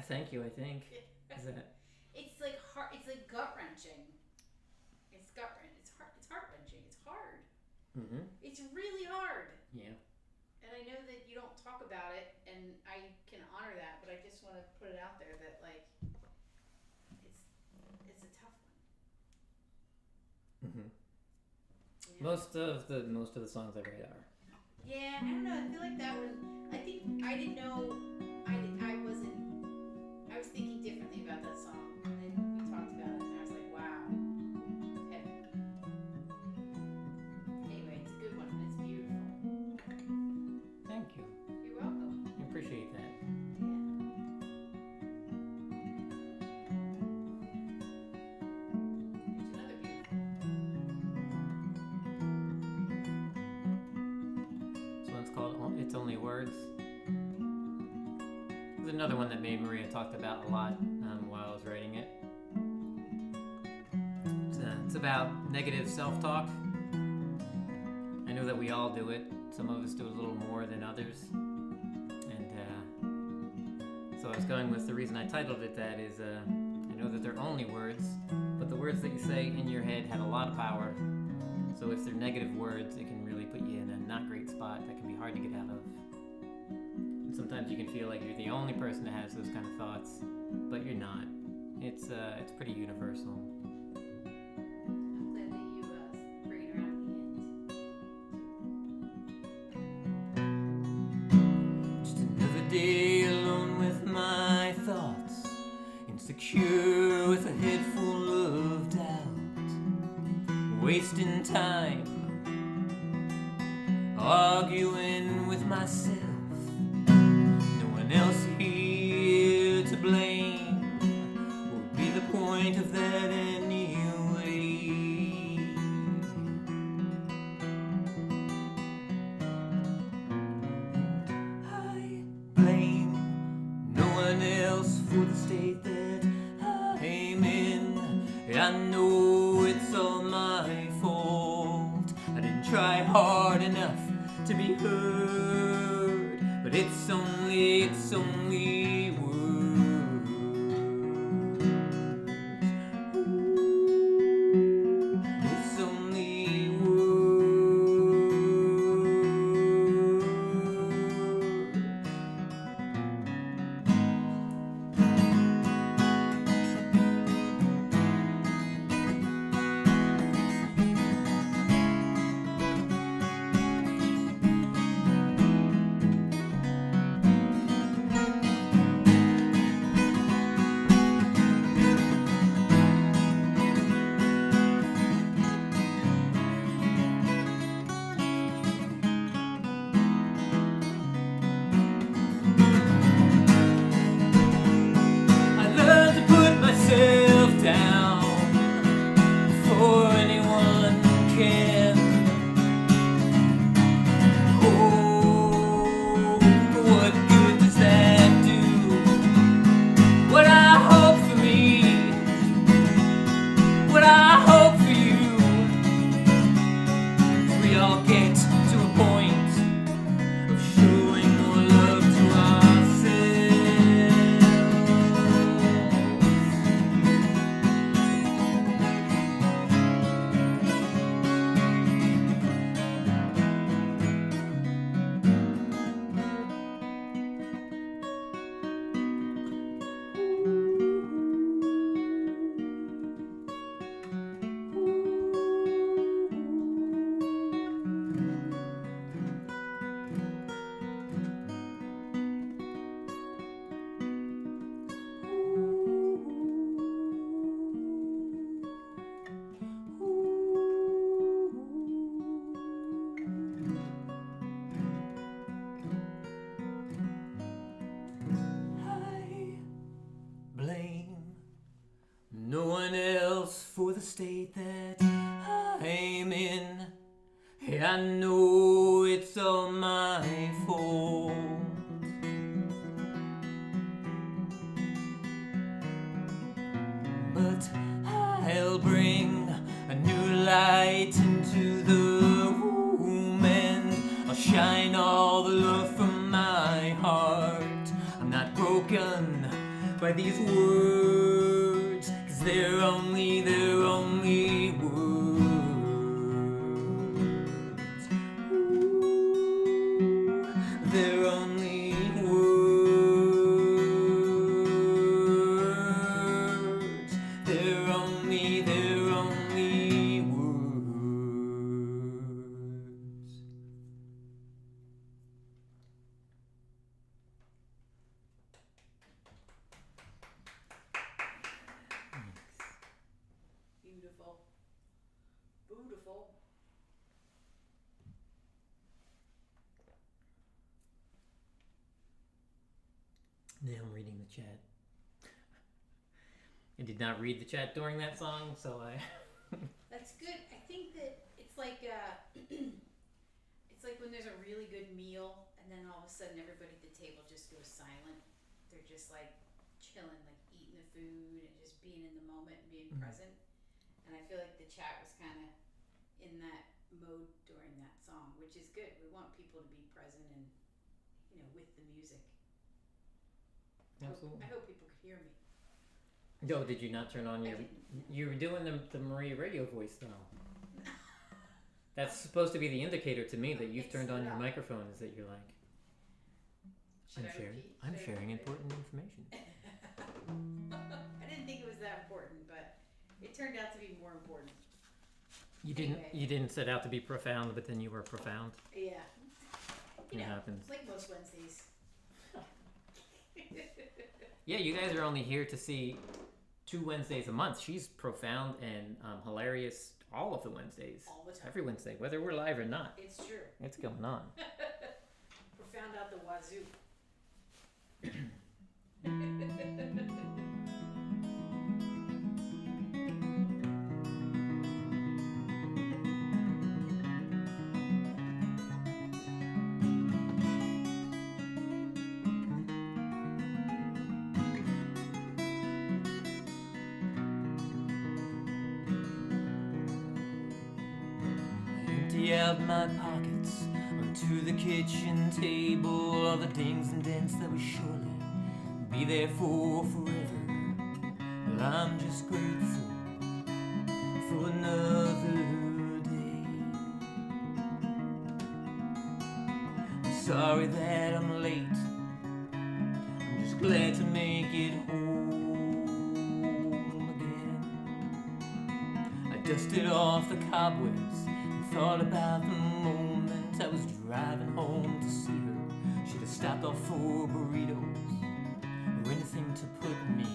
Thank you, I think. Is that... It's like heart. It's like gut wrenching. It's gut wrenching. It's heart wrenching. It's hard. Mm-hmm. It's really hard. Yeah. And I know that you don't talk about it, and I can honor that, but I just want to put it out there that like it's a tough one. Mm-hmm. Yeah. Most of the songs I write are. Yeah, I don't know. I feel like that one. I think I didn't know. I was thinking differently about that song, and then we talked about it, and I was like, wow, heavy. Anyway, it's a good one, and it's beautiful. Thank you. You're welcome. I appreciate that. Yeah. It's only words. There's another one that me and Maria talked about a lot while I was writing it. It's about negative self-talk. I know that we all do it. Some of us do it a little more than others. And so I was going with the reason I titled it that is I know that they're only words, but the words that you say in your head have a lot of power. So if they're negative words, it can really put you in a not great spot that can be hard to get out of. And sometimes you can feel like you're the only person that has those kind of thoughts, but you're not. It's pretty universal. I'm glad that you bring it around the end. Just another day alone with my thoughts, insecure with a head full of doubt, wasting time, arguing with myself. No one else here to blame. What would be the point of that anyway? I blame no one else for the state that I'm in. I know it's all my fault. I didn't try hard enough to be heard, but it's only words. Ooh, it's only words. I learned to put myself down before anyone can. Oh, what good does that do? What I hope for me, what I hope for you, is we all get to a point of showing more love to ourselves. I blame no one else for the state that I'm in. Hey, I know it's all my fault. But I'll bring a new light into the room, and I'll shine all the love from my heart. I'm not broken by these words, 'cause they're only words. Ooh, they're only words. They're only words. Beautiful. Beautiful. Now I'm reading the chat. I did not read the chat during that song, so I. That's good. I think that it's like it's like when there's a really good meal and and then all of a sudden everybody at the table just goes silent. They're just like chilling, like eating the food and just being in the moment and being present. And I feel like the chat was kind of in that mode during that song, which is good. We want people to be present and, you know, with the music. Absolutely. I hope people could hear me. No, did you not turn on your... You were doing the Maria radio voice, though. That's supposed to be the indicator to me that you've turned on your microphone, is that you're like, I'm sharing important information. I didn't think it was that important, but it turned out to be more important. You didn't set out to be profound, but then you were profound. Yeah. It happens. Like most Wednesdays. Yeah, you guys are only here to see 2 Wednesdays a month. She's profound and hilarious all of the Wednesdays. All the time. Every Wednesday, whether we're live or not. It's true. It's going on. Profound out the wazoo. Empty out my pockets onto the kitchen table, all the dings and dents that will surely be there for forever. Well, I'm just grateful for another day. I'm sorry that I'm late. I'm just glad to make it home again. I dusted off the cobwebs and thought about the moment I was driving home to see her. Should have stopped off for burritos or anything to put me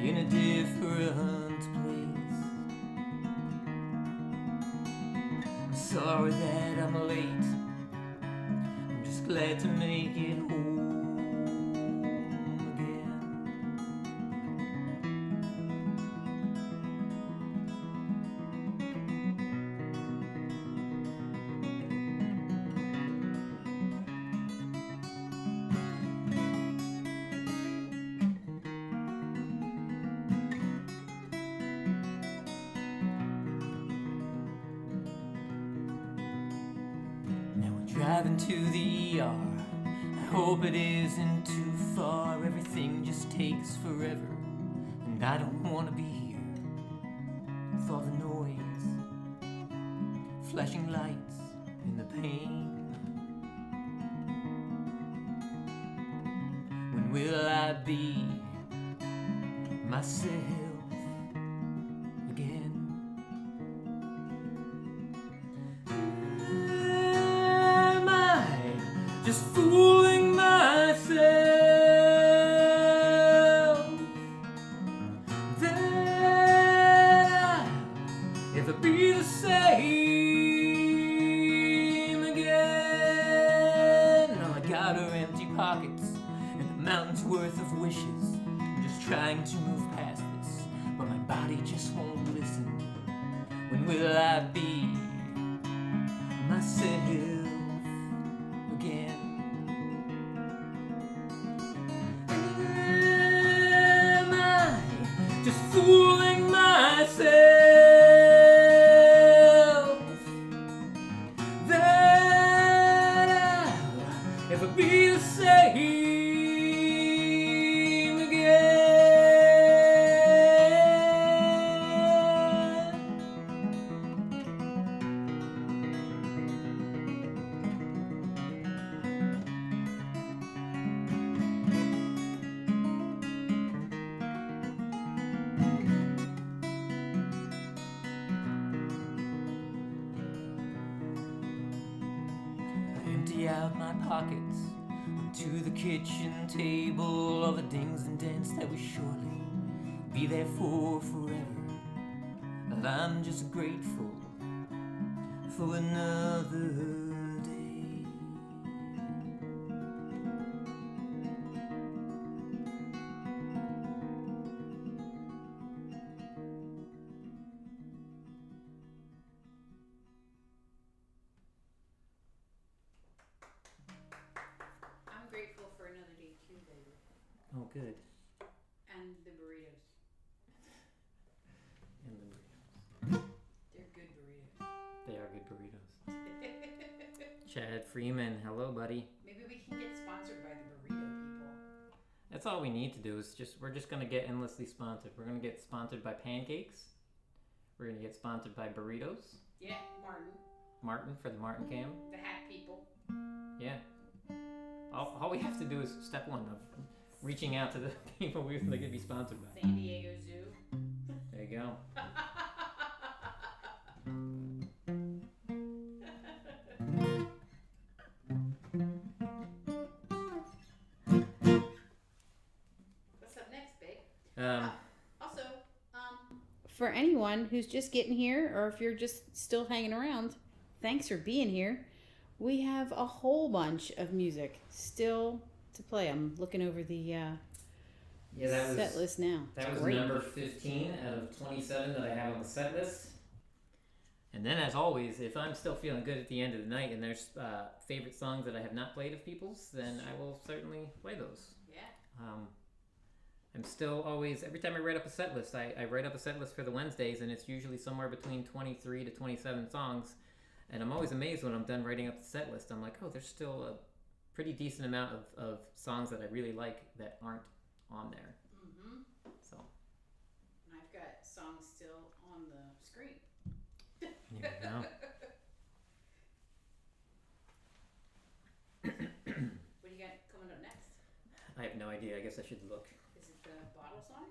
in a different place. I'm sorry that I'm late. I'm just glad to make it home again. Driving to the ER, I hope it isn't too far. Everything just takes forever, and I don't want to be here with all the noise, flashing lights, and the pain. When will I be myself again? Just fooling myself that I'll ever be the same again. No, I got her empty pockets and a mountain's worth of wishes. I'm just trying to move past this, but my body just won't listen. When will I be myself again? Am I just fooling myself that I'll ever be the same again? Empty out my pockets onto the kitchen table, all the dings and dents that will surely be there for forever. Well, I'm just grateful for another day. Oh, good. And the burritos. And the burritos. They're good burritos. They are good burritos. Chad Freeman, hello, buddy. Maybe we can get sponsored by the burrito people. That's all we need to do is we're just gonna get endlessly sponsored. We're gonna get sponsored by pancakes. We're gonna get sponsored by burritos. Yeah, Martin. Martin for the Martin Cam. The hat people. Yeah. All we have to do is step one of reaching out to the people we're going to be sponsored by. San Diego Zoo. There you go. What's up next, babe? Also, for anyone who's just getting here, or if you're just still hanging around, thanks for being here. We have a whole bunch of music still to play. I'm looking over the set list now. That was great. Number 15 out of 27 that I have on the set list. And then, as always, if I'm still feeling good at the end of the night and there's favorite songs that I have not played of people's, then I will certainly play those. Yeah. I'm still always, every time I write up a set list, I write up a set list for the Wednesdays, and it's usually somewhere between 23 to 27 songs. And I'm always amazed when I'm done writing up the set list. I'm like, oh, there's still a pretty decent amount of songs that I really like that aren't on there. Mm-hmm. So. And I've got songs still on the screen. There you go. What do you got coming up next? I have no idea. I guess I should look. Is it the bottle song?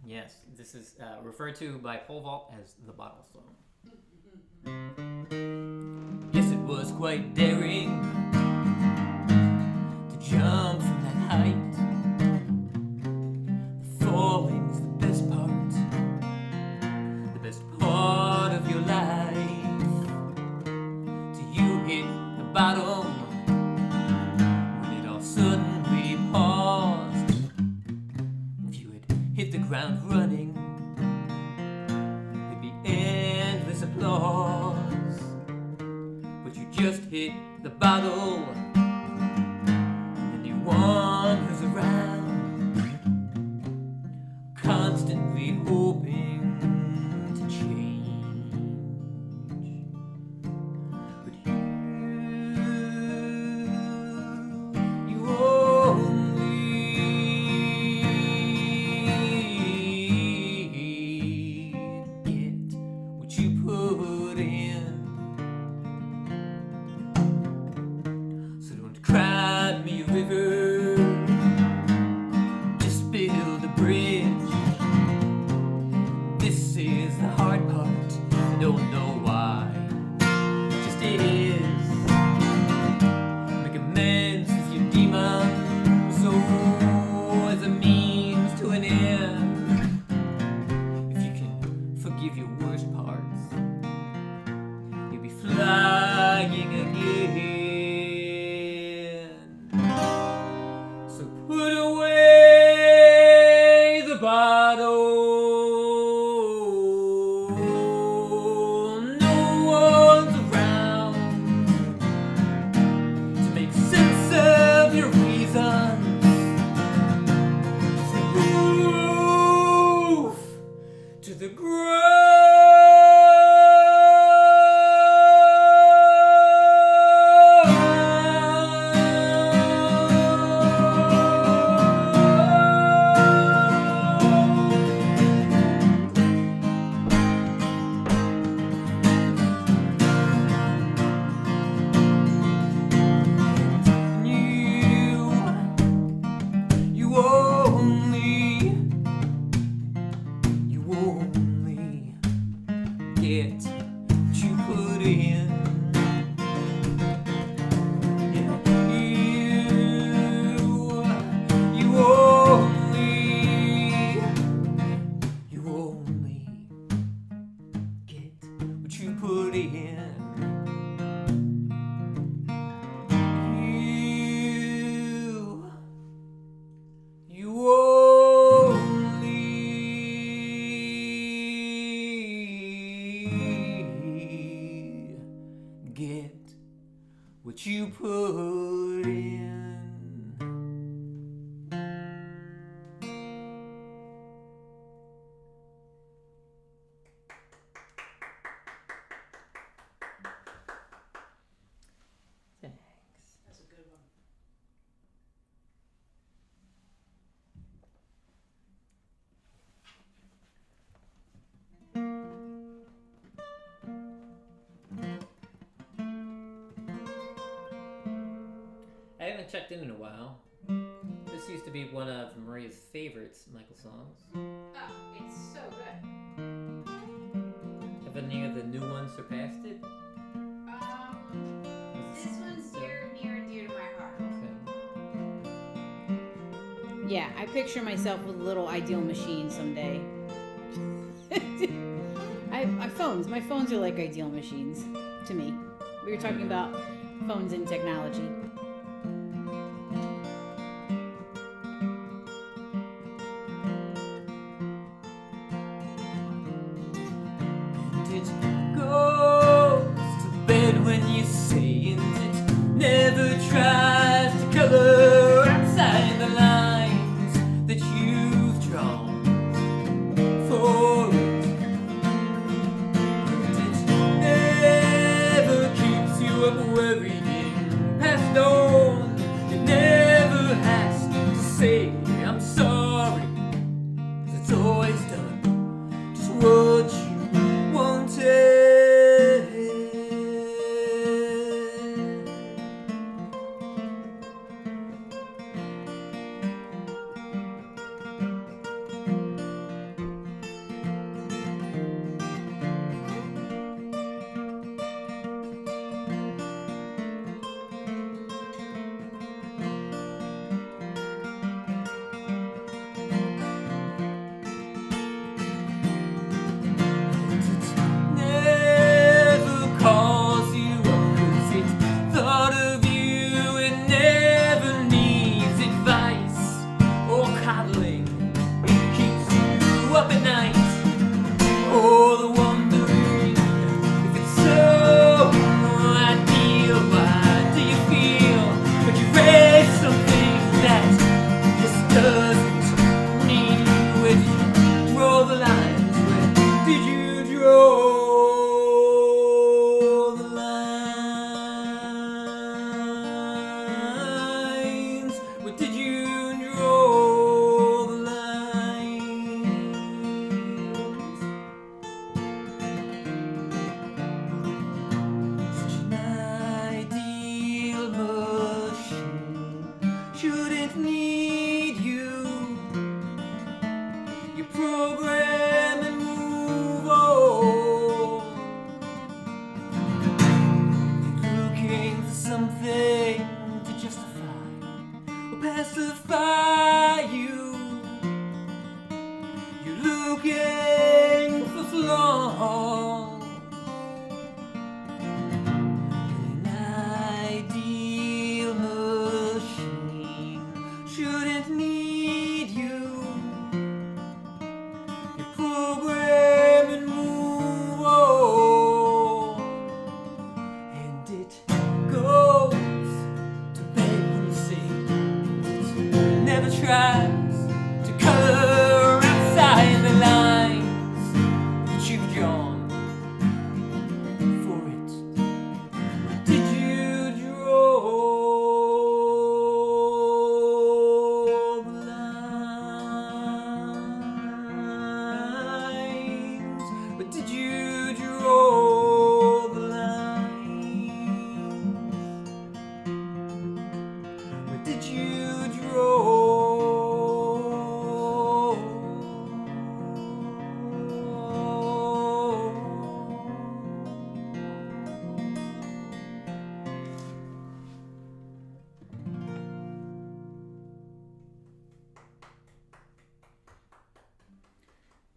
Yes, this is referred to by Pole Vault as the bottle song. Yes, it was quite daring to jump from that height. Falling's the best part of your life. Till you hit the bottom, when it all suddenly paused. If you had hit the ground running, there'd be endless applause. But you just hit the bottle, and anyone who's around, constantly hoping to change. But you only get what you put in. So don't cry me a river, just build a bridge. This is the hard part, I don't know why, it just is. Make amends with your demons, oh, as a means to an end. If you can forgive your worst parts, you'll be flying again. So put away the bottle. No one's around to make sense of your reasons. Move to the You only get what you put in. Yeah. You only get what you put in. You only get what you put in. haven't checked in a while. This used to be one of Maria's favorites, MichaelSongs. Oh, it's so good. Have any of the new ones surpassed it? This one's near and dear to my heart. Okay. Yeah, I picture myself with a little ideal machine someday. My phones are like ideal machines to me. We were talking about phones and technology. It goes to bed when you say it never tries to color outside the lines that you've drawn for it. Up worrying past on. It never has to say I'm sorry, 'cause it's always done just what you wanted.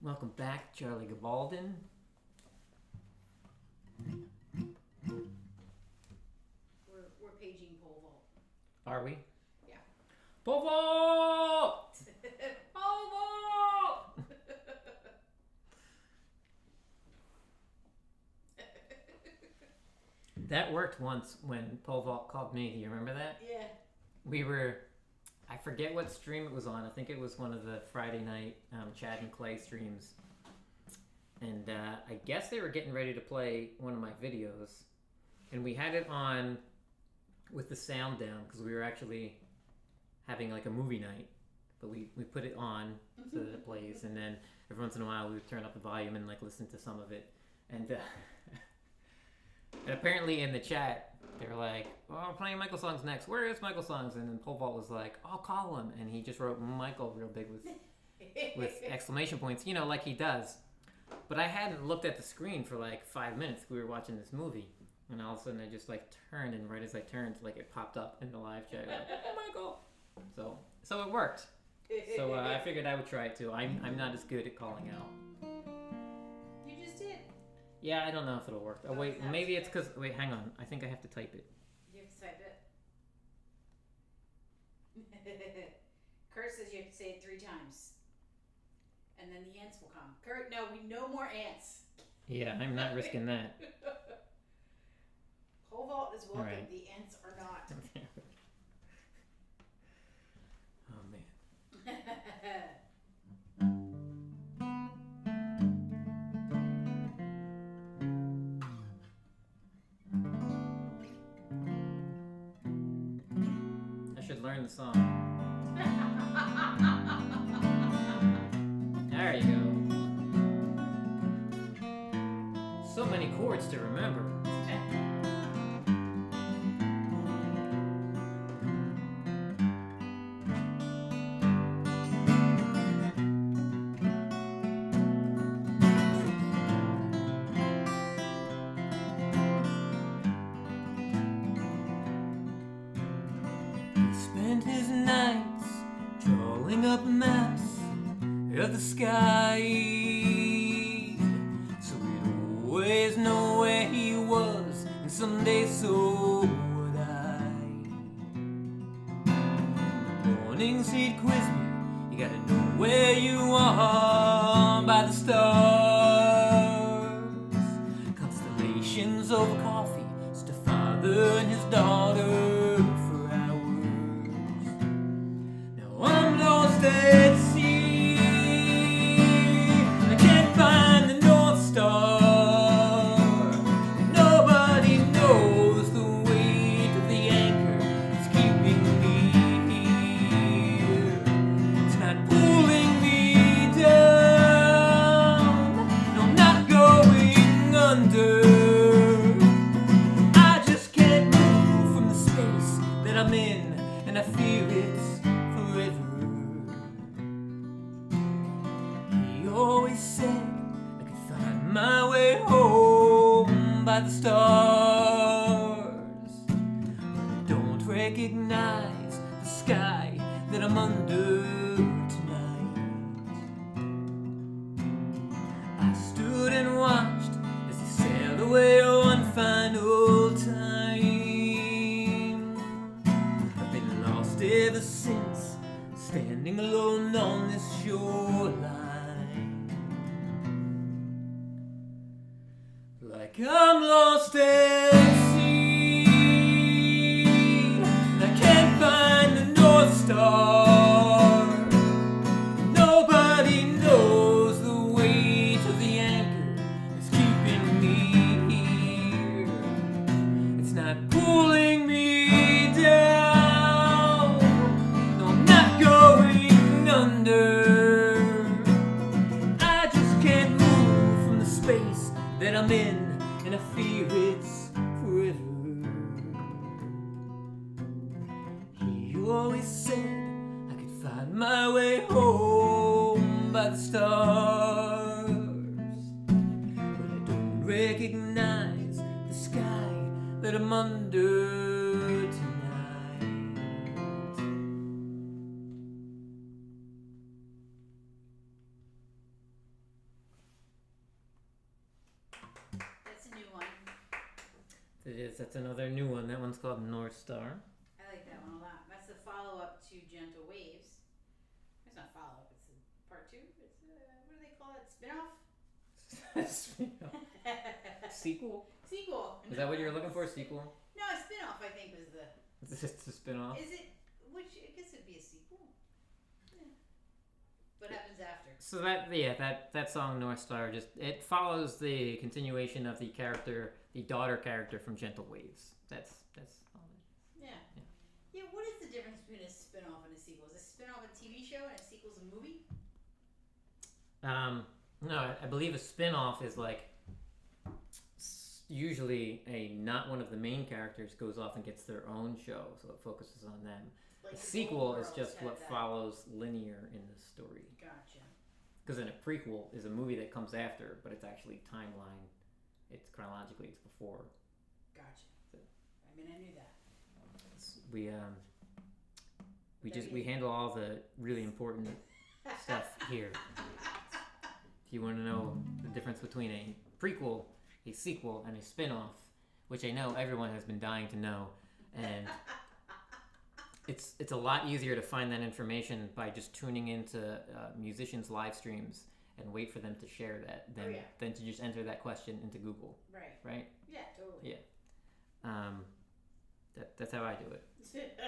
Welcome back, Charlie Gabaldon. We're paging pole vault. Are we? Yeah. Pole vault! Pole vault! That worked once when Pole Vault called me. Do you remember that? Yeah. We were, I forget what stream it was on. I think it was one of the Friday night Chad and Clay streams. And I guess they were getting ready to play one of my videos. And we had it on with the sound down because we were actually having like a movie night. But we put it on so that it plays. And then every once in a while we would turn up the volume and like listen to some of it. And And apparently in the chat, they're like, "Oh, I'm playing MichaelSongs next. Where is MichaelSongs?" And then Pole Vault was like, "I'll call him," and he just wrote Michael real big with exclamation points, you know, like he does. But I hadn't looked at the screen for like 5 minutes. We were watching this movie, and all of a sudden I just like turned, and right as I turned, like it popped up in the live chat, like, "Oh, Michael!" So it worked. So I figured I would try it too. I'm not as good at calling out. You just did. Yeah, I don't know if it'll work. Oh wait, maybe it's because wait, hang on. I think I have to type it. You have to type it. Kurt says you have to say it 3 times. And then the ants will come. Kurt, no, no more ants. Yeah, I'm not risking that. Pole Vault is welcome. Right. The ants are not. Oh man. I should learn the song. There you go. So many chords to remember. Spent his nights drawing up maps of the sky, so he'd always know where he was, and someday so would I. In the mornings he'd quiz me, you gotta know where you are by the stars. Constellations over coffee, just a father and his daughter. I'm lost at sea. I can't find the North Star. Nobody knows the weight of the anchor that's keeping me here. It's not pulling me down. No, I'm not going under. I just can't move from the space that I'm in, and I fear it's forever. He always said I could find my way home by the stars, but I don't recognize the sky that I'm under tonight. I stood and watched as he sailed away one final time. I've been lost ever since, standing alone on this shoreline. Like I'm lost at sea, and I can't find the North Star. Nobody knows the weight of the anchor that's keeping me here. It's not pulling me down. No, I'm not going under. I just can't move from the space that I'm in, and I fear it's forever. He always said I could find my way home by the stars, but I don't recognize the sky that I'm under tonight. That's a new one. It is. That's another new one. That one's called North Star. I like that one a lot. That's the follow-up to Gentle Waves. It's not follow-up, it's a part 2. It's, what do they call it? Spin-off? Sequel? Sequel. Is that what you were looking for? Sequel? No, a spin-off I think was the... It's a spin-off. Is it? Which, I guess it'd be a sequel. Yeah. What happens after? So that song North Star just it follows the continuation of the daughter character from Gentle Waves. That's all it is. Yeah. Yeah, what is the difference between a spin-off and a sequel? Is a spin-off a TV show and a sequel's a movie? No, I believe a spin-off is like usually not one of the main characters goes off and gets their own show, so it focuses on them. Like a the sequel Golden is Girls just had what that. follows linear in the story. Gotcha. Because then a prequel is a movie that comes after, but it's actually timeline. It's chronologically, it's before. Gotcha. So, I mean, I knew that. We handle all the really important stuff here. If you want to know the difference between a prequel, a sequel, and a spin-off, which I know everyone has been dying to know, and it's a lot easier to find that information by just tuning into musicians' live streams and wait for them to share that than to just enter that question into Google. Right? Yeah, totally. Yeah. That's how I do it.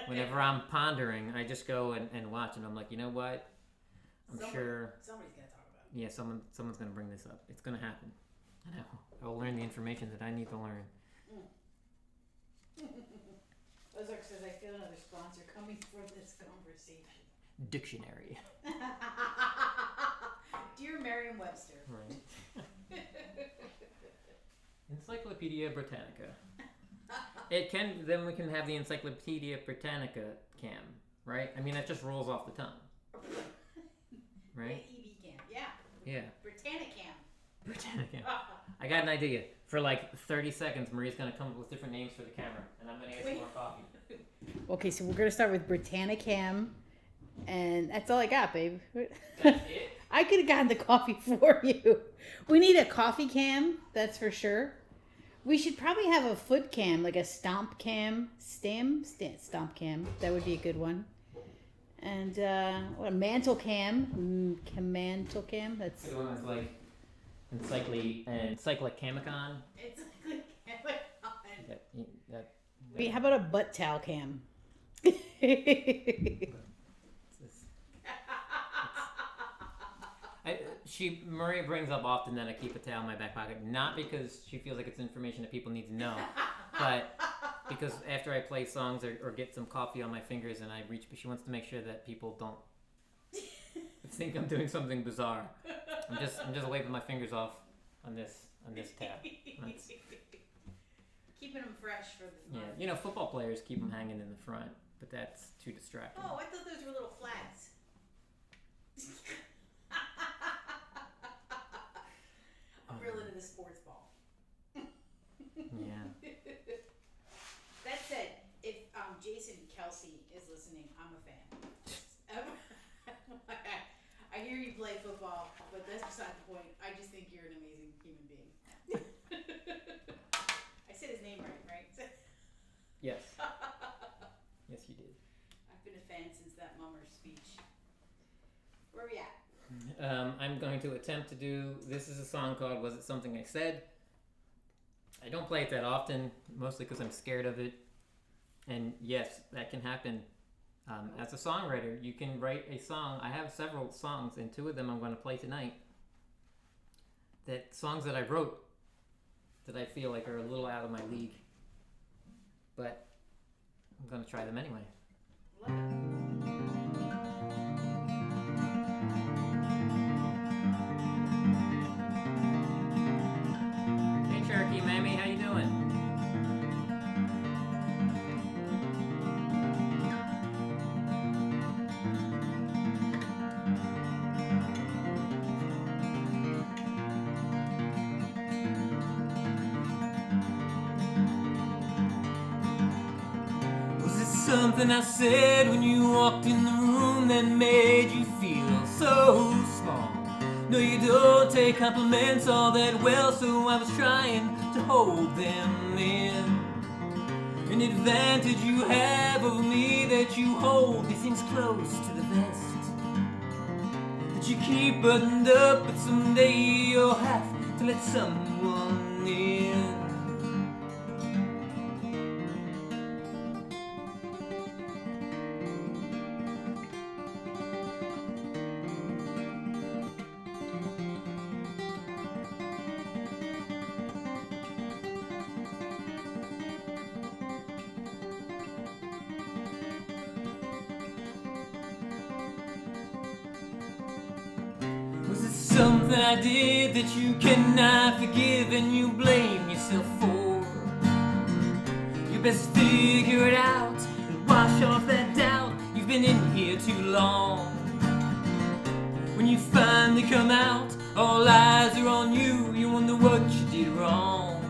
Whenever I'm pondering, I just go and watch, and I'm like, you know what? Sure somebody's gonna talk about it. Yeah, someone's gonna bring this up. It's gonna happen. I know. I will learn the information that I need to learn. Ozark says, I feel another sponsor coming for this conversation. Dictionary. Dear Merriam-Webster. Right. Encyclopedia Britannica. Then we can have the Encyclopedia Britannica cam, right? I mean, that just rolls off the tongue. Right? EB cam, yeah. Yeah. Britannicam. Britannica. I got an idea. For like 30 seconds, Maria's going to come up with different names for the camera, and I'm going to get some more coffee. Okay, so we're going to start with Britannicam, and that's all I got, babe. That's it? I could have gotten the coffee for you. We need a coffee cam, that's for sure. We should probably have a foot cam, like a stomp cam. Stomp cam. That would be a good one. And what a mantle cam. Mantle cam. That's The one that's like Encyclocamicon. Wait, how about a butt towel cam? Maria brings up often that I keep a towel in my back pocket, not because she feels like it's information that people need to know, but because after I play songs or get some coffee on my fingers and I reach, she wants to make sure that people don't think I'm doing something bizarre. I'm just waving my fingers off on this tab. Keeping them fresh for the month. Yeah, football players keep them hanging in the front, but that's too distracting. Oh, I thought those were little flags. I'm real into the sports ball. Yeah. That said, if Jason Kelsey is listening, I'm a fan. I hear you play football, but that's beside the point. I just think you're an amazing human being. I said his name right? Yes. Yes, you did. I've been a fan since that Mummer speech. Where are we at? I'm going to attempt to do. This is a song called "Was It Something I Said." I don't play it that often, mostly because I'm scared of it. And yes, that can happen. As a songwriter, you can write a song. I have several songs, and two of them I'm going to play tonight. Songs that I wrote that I feel like are a little out of my league, but I'm going to try them anyway. Love it. Cherokee Mammy, how you doing? Was it something I said when you walked in the room that made you feel so small? No, you don't take compliments all that well, so I was trying to hold them in. An advantage you have over me, that you hold these things close to the vest, that you keep buttoned up, but someday you'll have to let someone in. something I did that you cannot forgive and you blame yourself for. You best figure it out and wash off that doubt. You've been in here too long. When you finally come out, all eyes are on you. You wonder what you did wrong.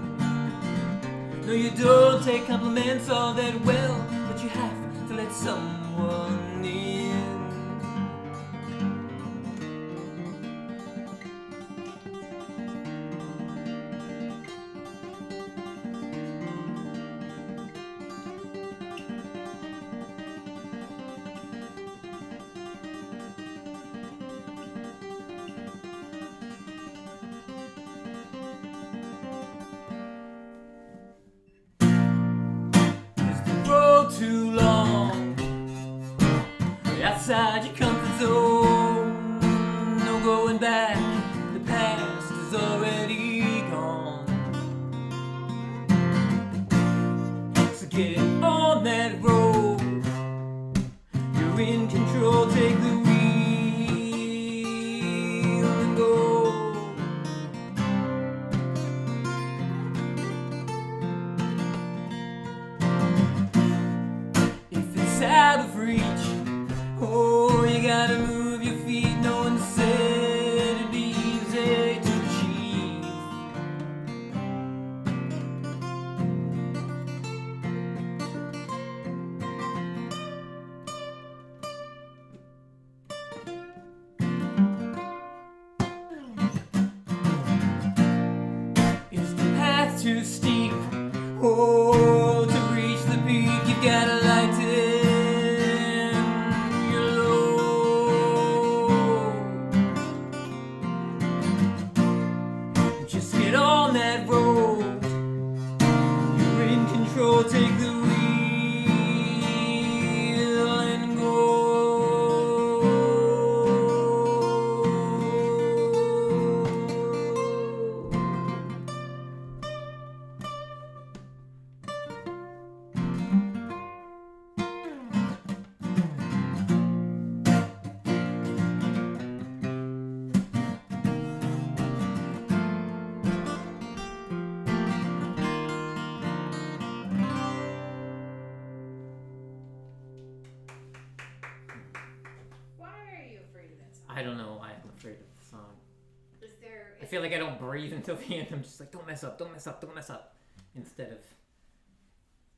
No, you don't take compliments all that well, but you have to let someone in. Too long, outside your comfort zone, no going back, the past is already gone. So get on that road, you're in control, take the wheel and go. Out of reach, oh, you gotta move your feet. No one said it'd be easy to achieve. Is the path too steep? Oh, to reach the peak, you gotta light it. Take the wheel and go. I don't know why I'm afraid of the song. I feel like I don't breathe until the end. I'm just like, don't mess up, don't mess up, don't mess up. Instead of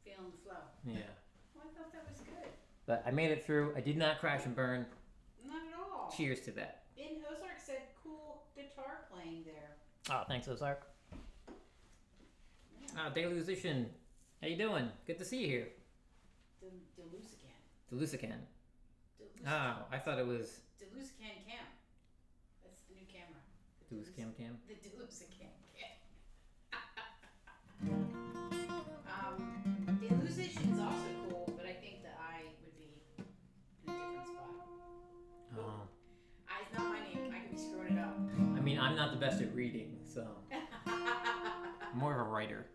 feeling the flow. Yeah. Well, I thought that was good. But I made it through. I did not crash and burn. Not at all. Cheers to that. In Ozark said cool guitar playing there. Oh, thanks, Ozark. Yeah. Delusician. How you doing? Good to see you here. Delusican. Oh, I thought it was Delusican Cam. That's the new camera. Delusican Cam? The Delusican Cam. Delusician's also cool, but I think the I would be in a different spot. Oh. I's not my name. I could be screwing it up. I mean, I'm not the best at reading, so I'm more of a writer.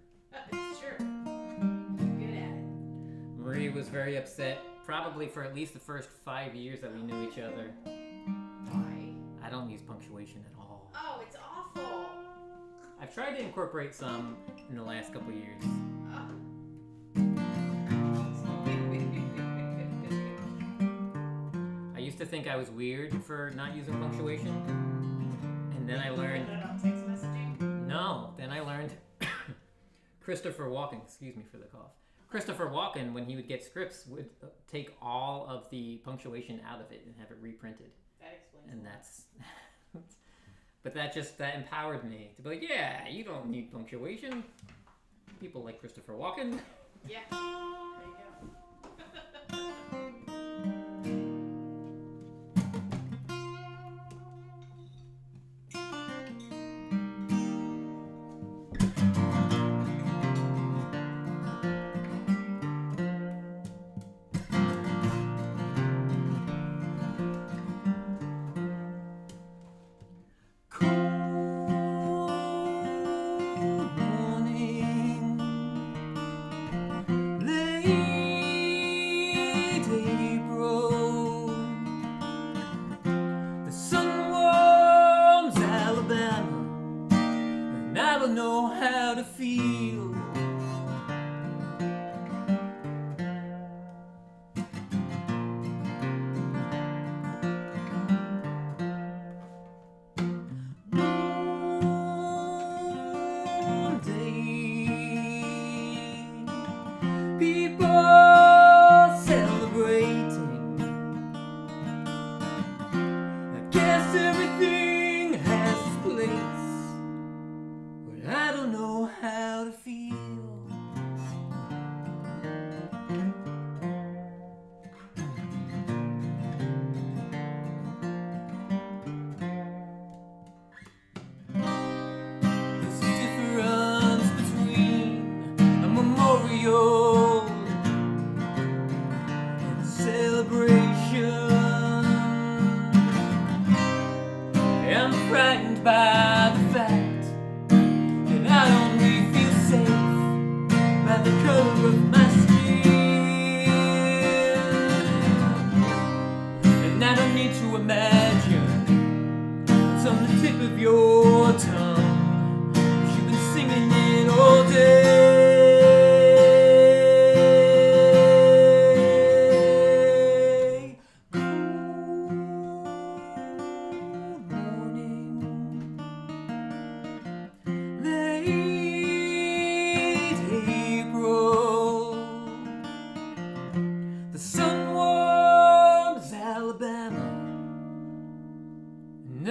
It's true. You're good at it. Marie was very upset, probably for at least the first 5 years that we knew each other. Why? I don't use punctuation at all. Oh, it's awful. I've tried to incorporate some in the last couple years. I used to think I was weird for not using punctuation, and then I learned. Text messaging? No, then I learned. Christopher Walken, excuse me for the cough. Christopher Walken, when he would get scripts, would take all of the punctuation out of it and have it reprinted. That explains. And that's. But that empowered me to be like, yeah, you don't need punctuation. People like Christopher Walken. Yeah. There you go. Late I'm frightened by the fact that I only feel safe by the color of my skin. And I don't need to imagine it's on the tip of your tongue, 'cause you've been singing it all day.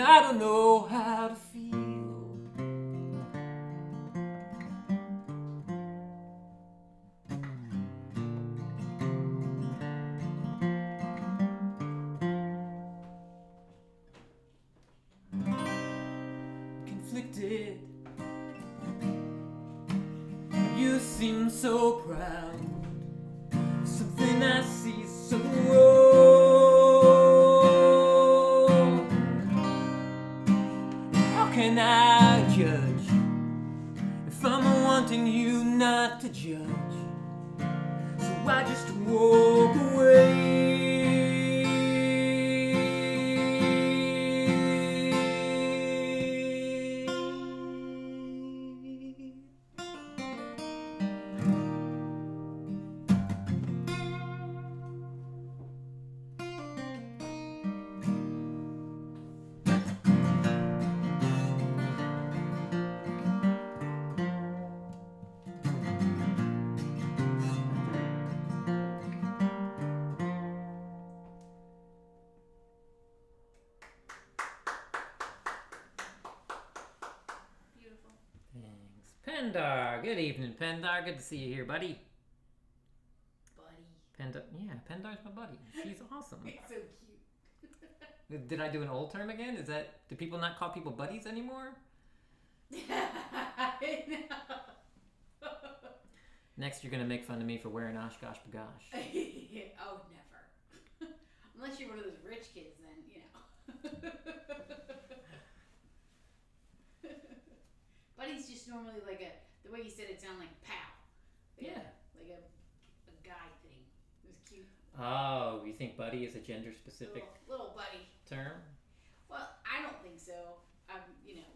I don't know how to feel. Conflicted. You seem so proud. Something I see so wrong. How can I judge if I'm wanting you not to judge? So I just walk away. Pendar, good evening, Pendar. Good to see you here, buddy. Pendar, yeah, Pendar's my buddy. She's awesome. He's so cute. Did I do an old term again? Do people not call people buddies anymore? I know. Next, you're gonna make fun of me for wearing Oshkosh Bagosh. Oh, never. Unless you're one of those rich kids, then you know. Buddy's just normally like the way you said it sounded like pal. Yeah. Like a guy thing. It was cute. Oh, you think buddy is a gender specific little buddy term? Well, I don't think so.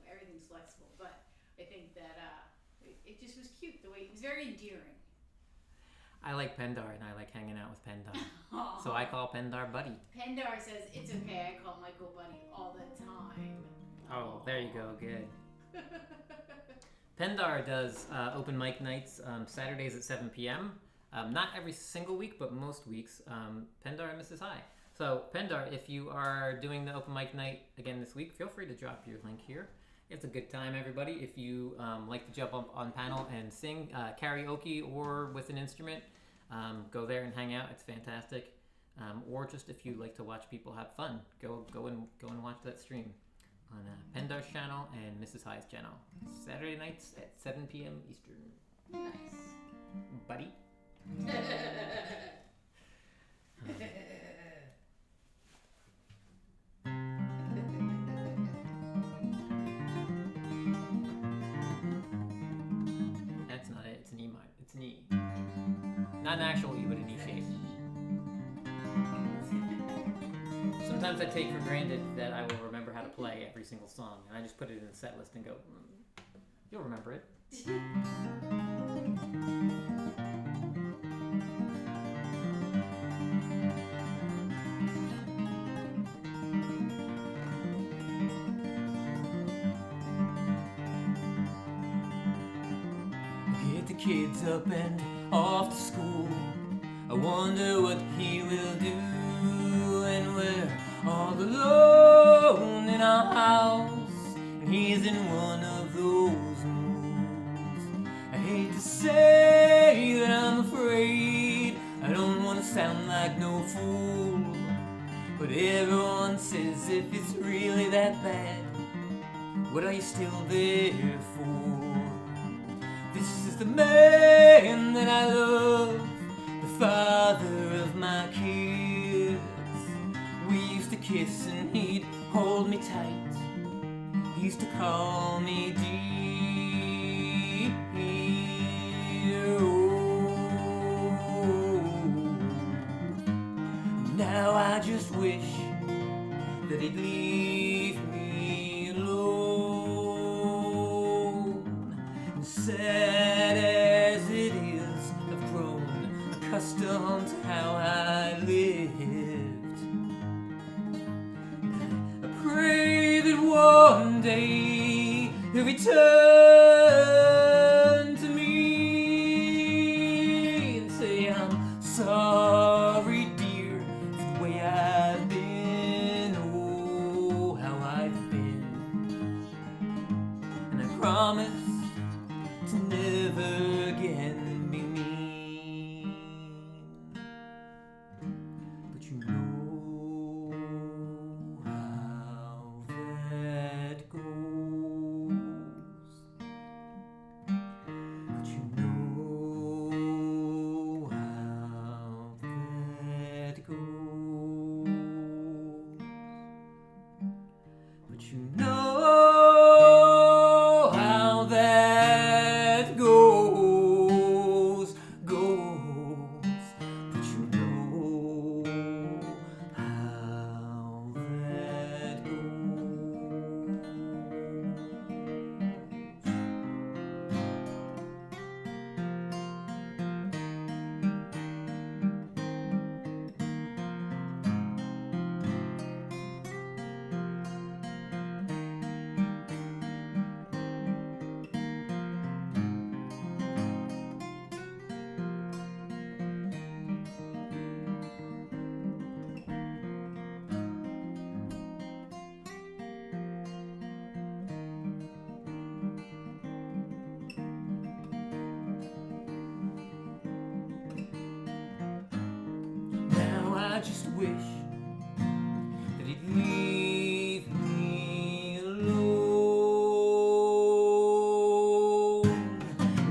Everything's flexible, but I think that it just was cute the way it was very endearing. I like Pendar and I like hanging out with Pendar. So I call Pendar buddy. Pendar says it's okay. I call Michael buddy all the time. Oh, there you go. Good. Pendar does open mic nights Saturdays at 7 p.m. Not every single week, but most weeks. Pendar and Mrs. High. So, Pendar, if you are doing the open mic night again this week, feel free to drop your link here. It's a good time, everybody. If you like to jump up on panel and sing karaoke or with an instrument, go there and hang out. It's fantastic. Or just if you like to watch people have fun, go and watch that stream on Pendar's channel and Mrs. High's channel. Saturday nights at 7 p.m. Eastern. Nice. Buddy. That's not it. It's an E minor. It's an E. Not an actual E, but an E shape. Sometimes I take for granted that I will remember how to play every single song, and I just put it in the set list and go, you'll remember it. Get the kids up and off to school. I wonder what he will do, and we're all alone in our house, and he's in one of those moods. I hate to say that I'm afraid, I don't want to sound like no fool, but everyone says if it's really that bad, what are you still there for? This is the man that I love, the father of my kids. We used to kiss and he'd hold me tight, used to call me dear. Now I just wish that he'd leave me alone. Sad as it is, I've grown accustomed to how I lived. I pray that one day he'll return to me and say, I'm sorry, dear, for the way I've been, oh, how I've been. And I promise to never again be mean. But you know how that goes. But you know how that goes. But you know how that goes. But you know how that goes. Now I just wish that he'd leave me alone.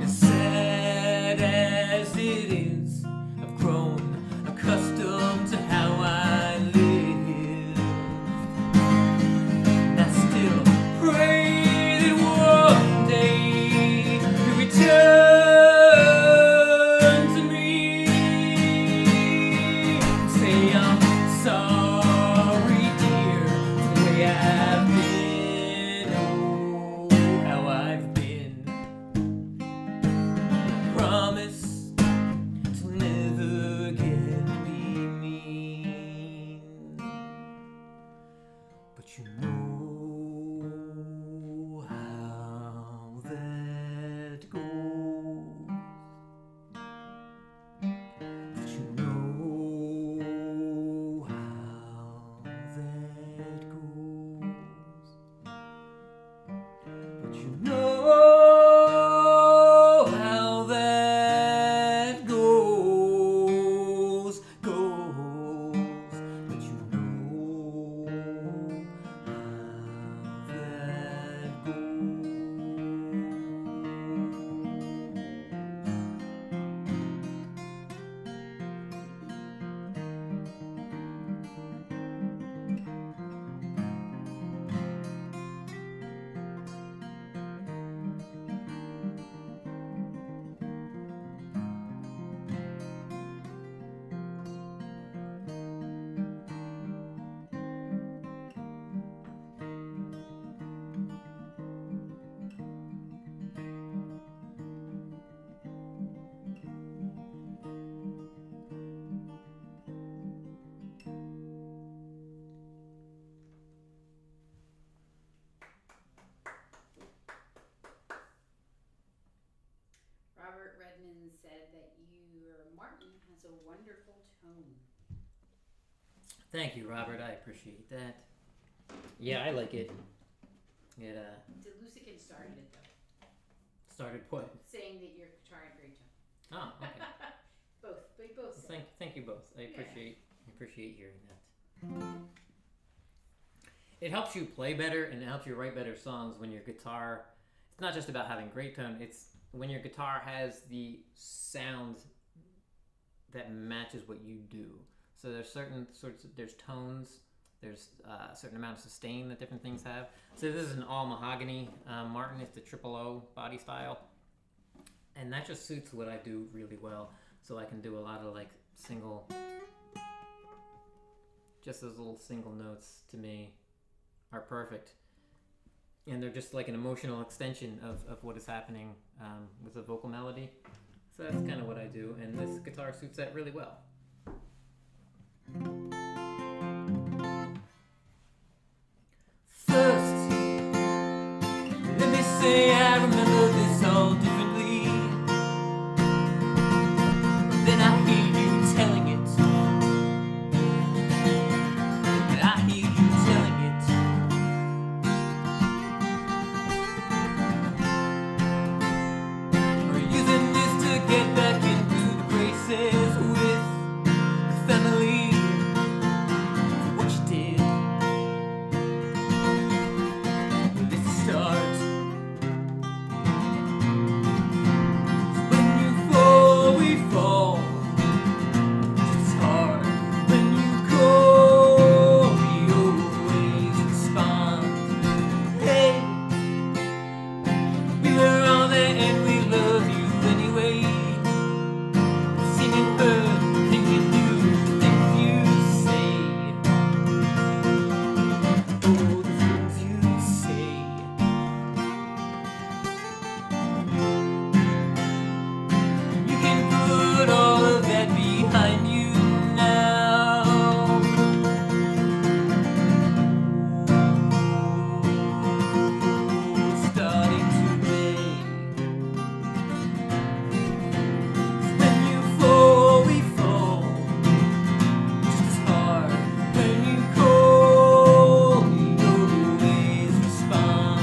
As sad as it is, I've grown accustomed to how I live. And I still pray that one day he'll return to me. Say I'm sorry, dear, for the way I've been, oh, how I've been. Promise to never again be mean. But you know how that goes. But you know how that goes. But you know how that goes. But you know how that goes. Robert Redmond said that your Martin has a wonderful tone. Thank you, Robert. I appreciate that. Yeah, I like it. It DeLucican started it though, started what? saying that your guitar had great tone. Oh, okay. Both, we both said. Thank you both. I Yeah. appreciate hearing that. It helps you play better and it helps you write better songs when your guitar. It's not just about having great tone. It's when your guitar has the sound that matches what you do. So there's certain sorts of, there's tones There's a certain amount of sustain that different things have. So this is an all mahogany Martin. It's the triple O body style. And that just suits what I do really well. So I can do a lot of like single, just those little single notes to me are perfect. And they're just like an emotional extension of what is happening with a vocal melody. So that's kind of what I do. And this guitar suits that really well. First, let me say I remember this all differently. Then I hear you telling it. And I hear you telling it. We're using this to get back into the graces with the family for what you did. Well, this is the start. When you fall, we fall. It's hard. When you call, we always respond. Hey, we were all there and we love you anyway. Singing heard, think you do, things you say. Oh, the things you say. You can put all of that behind you now. Starting today. When you fall, we fall. Just as hard. When you call, we always respond.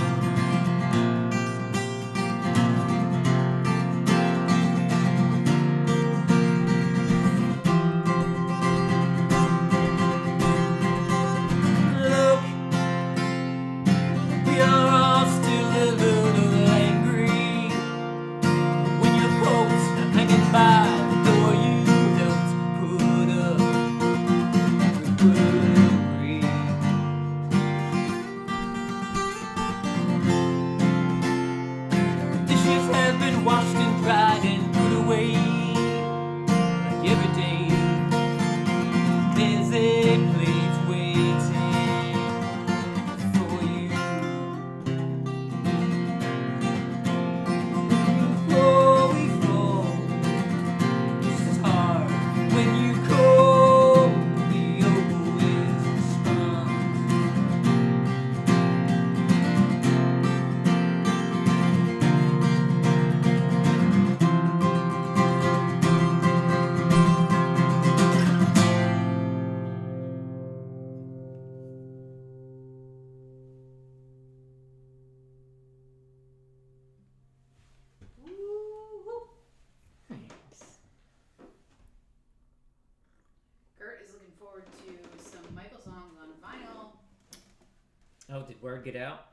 Look, we are all still a little angry. When your coats are hanging by the door you helped put up, we would agree. Dishes have been washed and dried and put away. Like every day, there's a place waiting for you. Oh, we fall. This is hard. When you call, we always respond. Kurt is looking forward to some MichaelSongs on vinyl. Oh, did word get out?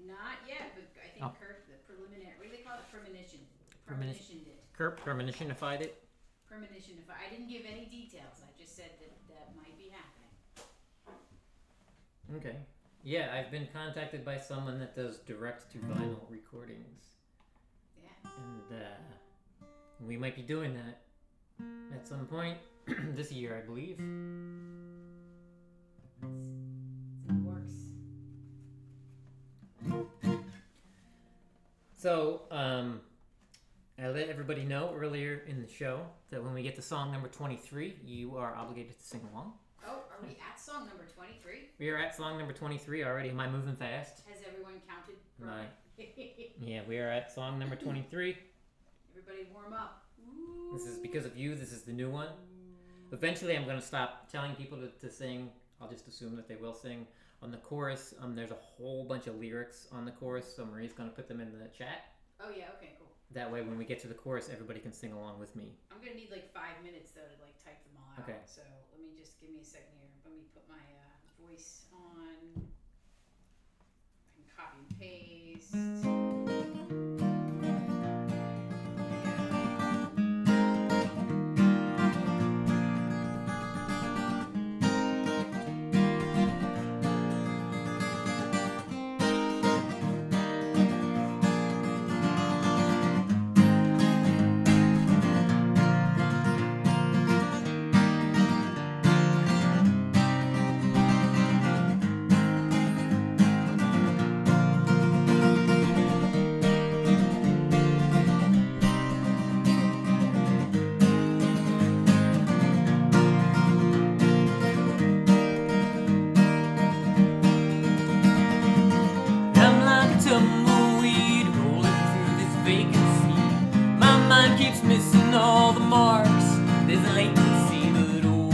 Not yet, but I think Oh. Kurt, the preliminary, what do they call it? Premonition. Premonition. Premonitioned it. Kurt premonitionified it. Premonition. If I didn't give any details, I just said that might be happening. Okay. Yeah, I've been contacted by someone that does direct to vinyl recordings. Yeah. And we might be doing that at some point this year, I believe. It's in the works. So, I let everybody know earlier in the show that when we get to song number 23, you are obligated to sing along. Oh, are we at song number 23? We are at song number 23 already. Am I moving fast? Has everyone counted? My- Yeah, we are at song number 23. Everybody warm up. Ooh. This is because of you. This is the new one. Eventually, I'm going to stop telling people to sing. I'll just assume that they will sing. On the chorus, there's a whole bunch of lyrics on the chorus, so Marie's going to put them in the chat. Oh yeah, okay, cool. That way, when we get to the chorus, everybody can sing along with me. I'm gonna need like 5 minutes though to like type them all out. Okay. So let me just give me a second here. Let me put my voice on. I can copy and paste. keeps missing all the marks. There's a latency, but oh,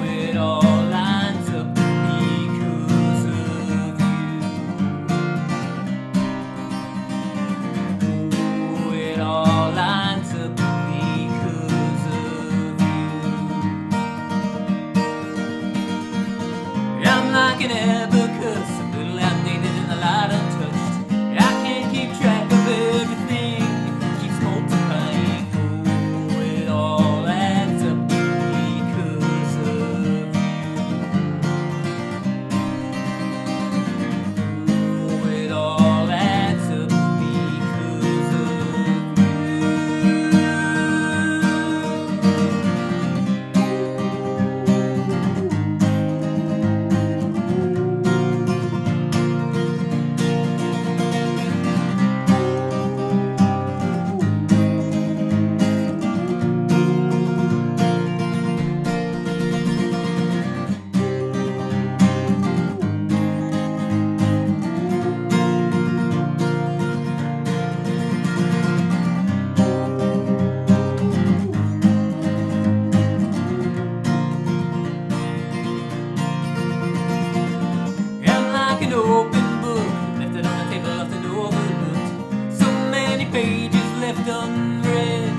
it all lines up because of you. Oh, it all lines up because of you. I'm like an abacus, a little outdated and a lot untouched. I can't keep track of everything. It keeps multiplying. Oh, it all adds up because of you. Oh, it all adds up because of I'm like an open book, left it on the table, often overlooked. So many pages left unread.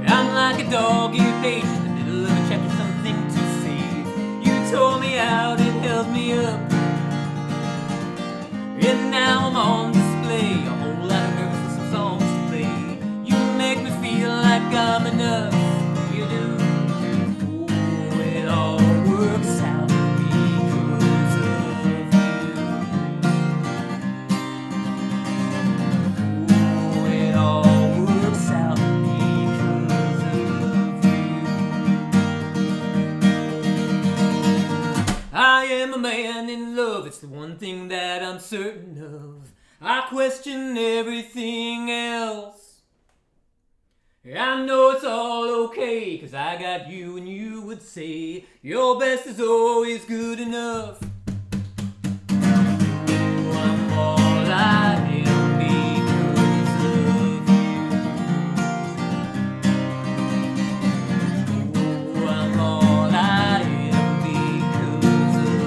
I'm like a dog-eared page in the middle of a chapter, something to save. You tore me out and held me up, and now I'm on display. A whole lot of nervous and some songs to play. You make me feel like I'm enough. You do. Oh, it all works out because of you. Oh, it all works out because of you. I am a man in love, it's the one thing that I'm certain of. I question everything else. I know it's all okay, 'cause I got you, and you would say your best is always good enough. Oh, I'm all I am because of you. Oh, I'm all I am because of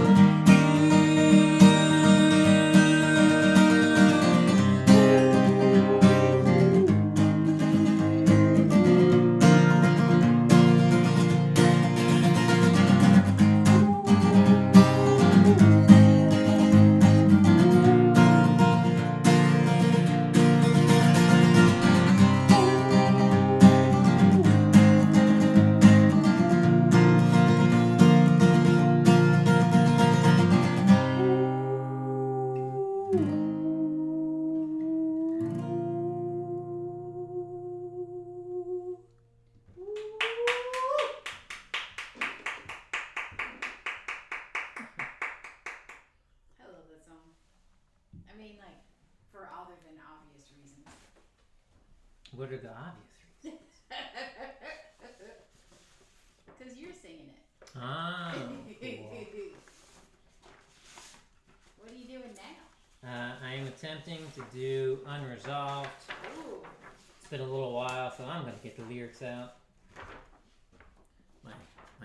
I love that song. I mean, like, for other than obvious reasons. What are the obvious reasons? Because you're singing it. Ah, cool. What are you doing now? I am attempting to do Unresolved. Ooh. It's been a little while, so I'm gonna get the lyrics out. My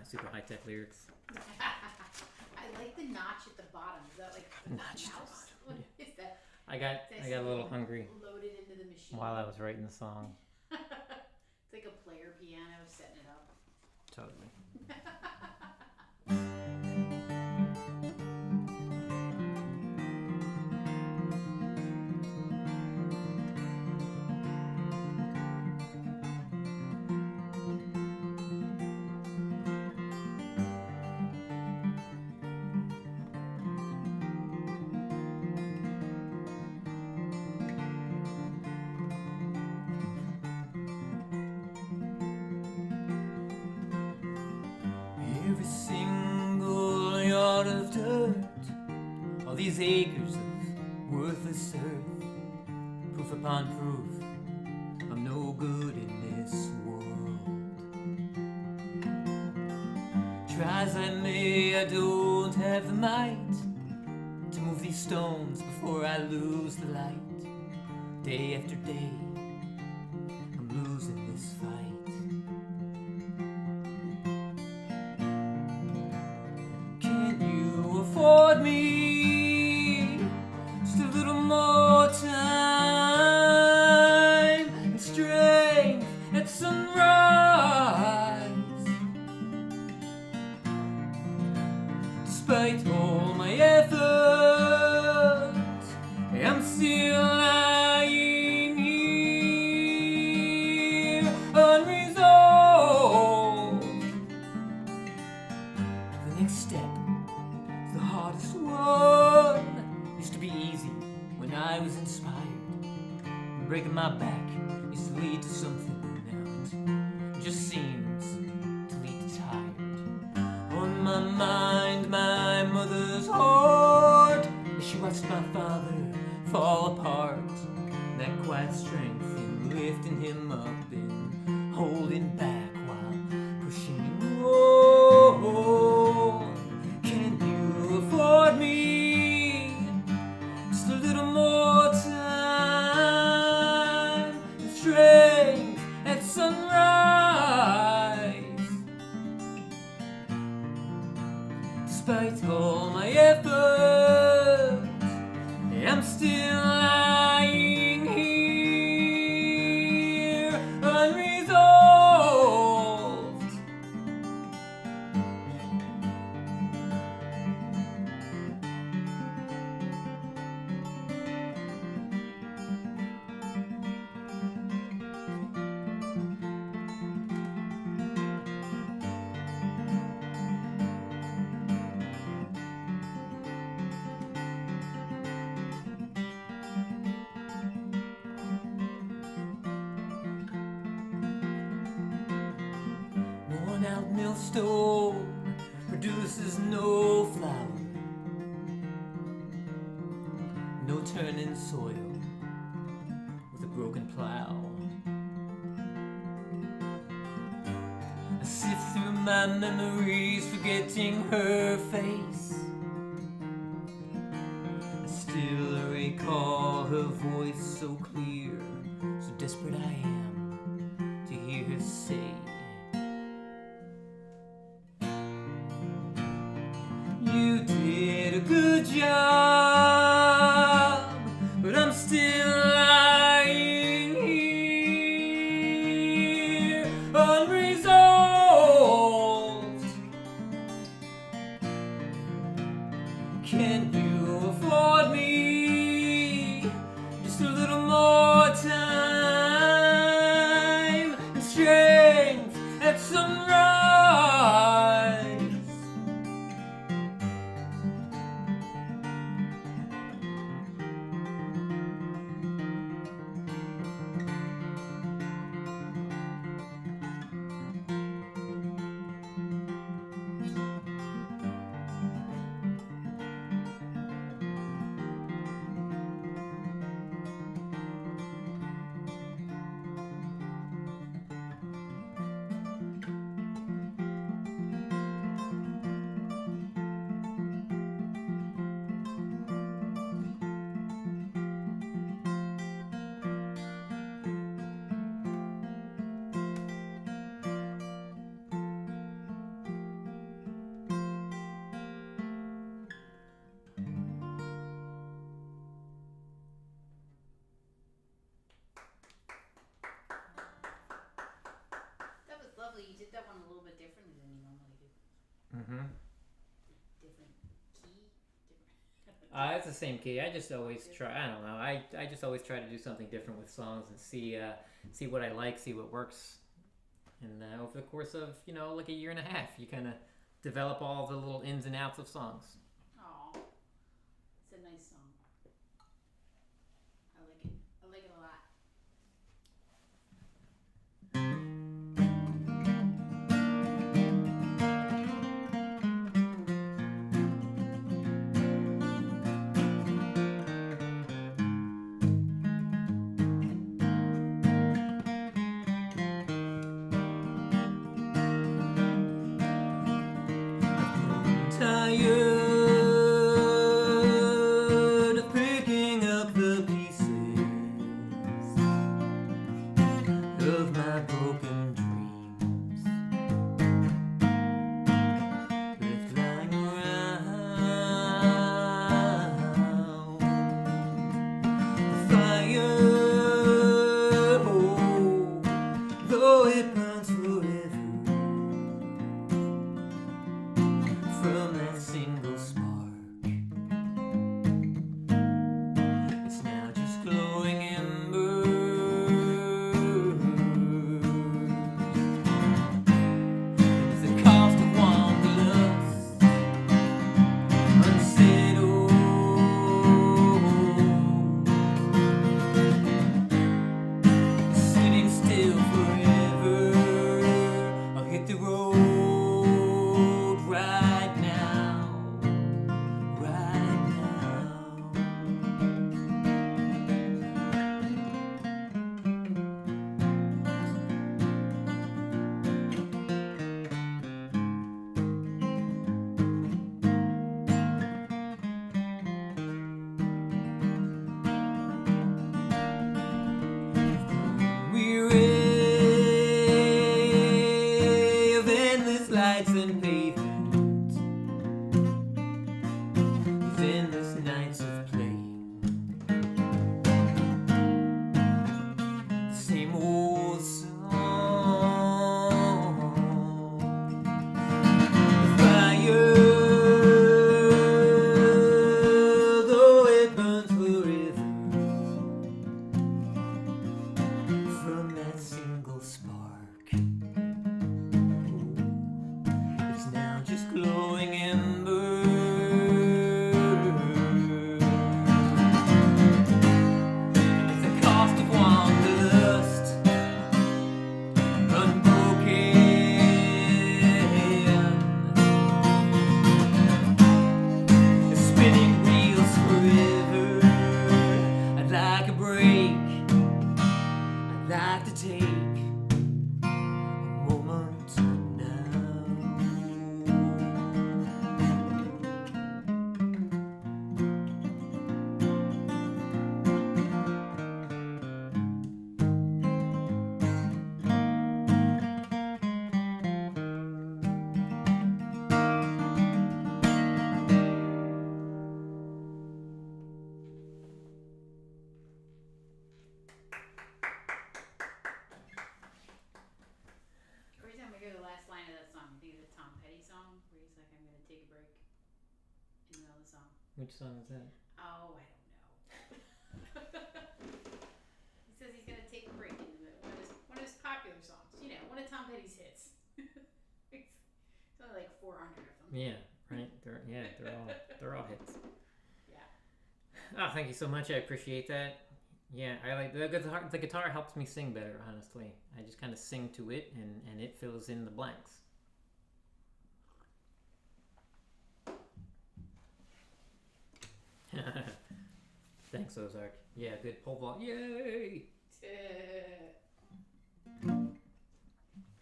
super high-tech lyrics. I like the notch at the bottom. Is that like the Notch at the mouse? bottom, What is that? I got a little hungry Loaded into the machine. while I was writing the song. It's like a player piano setting it up. Totally. Every single yard of dirt, all these acres of worthless earth, proof upon proof, I'm no good in this world. Try as I may, I don't have the might to move these stones before I lose the light. Day after day, I'm in this fight. Can you afford me just a little more time and strength at sunrise? Despite all my efforts, I'm still lying here, unresolved. The next step is the hardest one. Used to be easy when I was inspired. Breaking my back used to lead to something. Now it just seems to lead to tired. On my mind, my mother's heart, as she watched my father fall apart. That quiet strength in lifting him up and holding back while pushing on. Can you afford me just a little more time and strength at sunrise? Despite all my efforts, I'm still lying here, unresolved. Worn out millstone produces no flower, no turning soil with a broken plow. I sift through my memories, forgetting her face. I still recall her voice so clear, so desperate I am to hear her say, you did a good job, but I'm still lying here, unresolved. Can you afford me just a little more time and strength at sunrise? That was lovely. You did that one a little bit differently than you normally do. Mm-hmm. Different key. Different. It's the same key. I just always try. I don't know. I just always try to do something different with songs and see what I like, see what works. And over the course of like a year and a half, you kind of develop all the little ins and outs of songs. Aw, it's a nice song. I like it. I like it a lot. Tired like a break. I'd like to take a moment now. Every time I hear the last line of that song, I think of the Tom Petty song where he's like, I'm going to take a break in the middle of the song. Which song is that? Oh, I don't know. He says he's going to take a break in the middle. One of his popular songs. You know, one of Tom Petty's hits. It's only like 400 of them. Yeah, right. They're all hits. Yeah. Oh, thank you so much. I appreciate that. Yeah, I like the guitar. The guitar helps me sing better. Honestly, I just kind of sing to it, and it fills in the blanks. Thanks, Ozark. Yeah, good pole vault. Yay!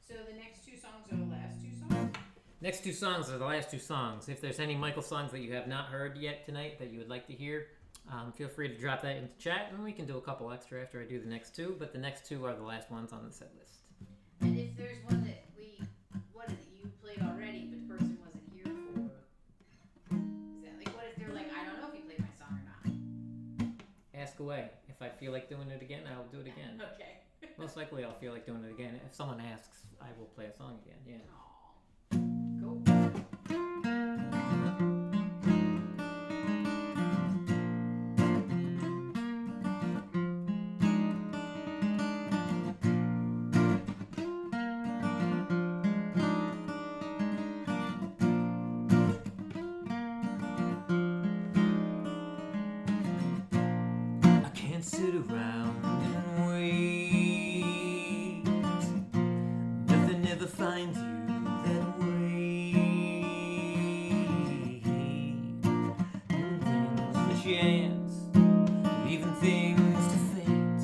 So the next two songs are the last two songs? Next two songs are the last two songs. If there's any Michael songs that you have not heard yet tonight that you would like to hear, feel free to drop that into chat, and we can do a couple extra after I do the next two. But the next two are the last ones on the set list. And if there's one that you played already, but the person wasn't here for, is that like, what if they're like, I don't know if you played my song or not? Ask away. If I feel like doing it again, I'll do it again. Okay. Most likely, I'll feel like doing it again. If someone asks, I will play a song again. Yeah. Aw. Cool. I can't sit around and wait. Nothing ever finds you that way. Things to chance, leaving things to fate,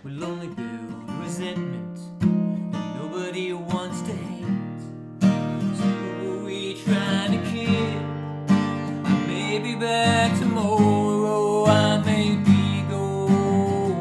will only build resentment that nobody wants to hate. So who are we trying to kill? I may be back tomorrow, I may be going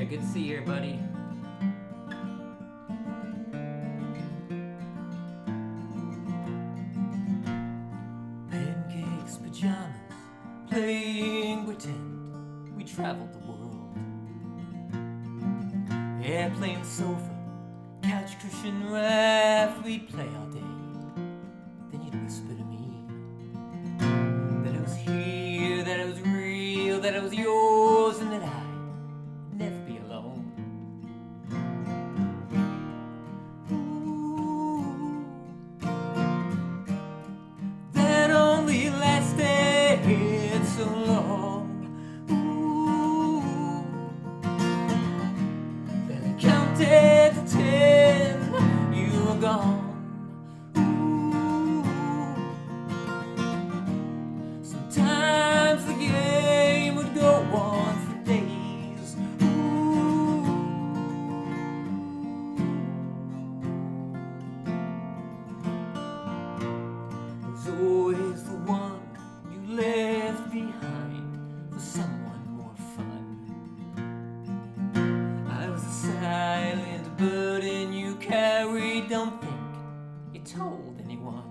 good to see you here, buddy. Pancakes, pajamas, playing pretend. We traveled the world. Airplane sofa, couch cushion raft. We'd play all day. Then you'd whisper to me that I was here, that I was real, that I was yours, and that I'd never be alone. Ooh, that only lasted so long. Ooh, then I counted to 10, you were gone. Sometimes the game would go on for days. I was always the one you left behind for someone more fun. I was a silent burden you carried. Don't think you told anyone.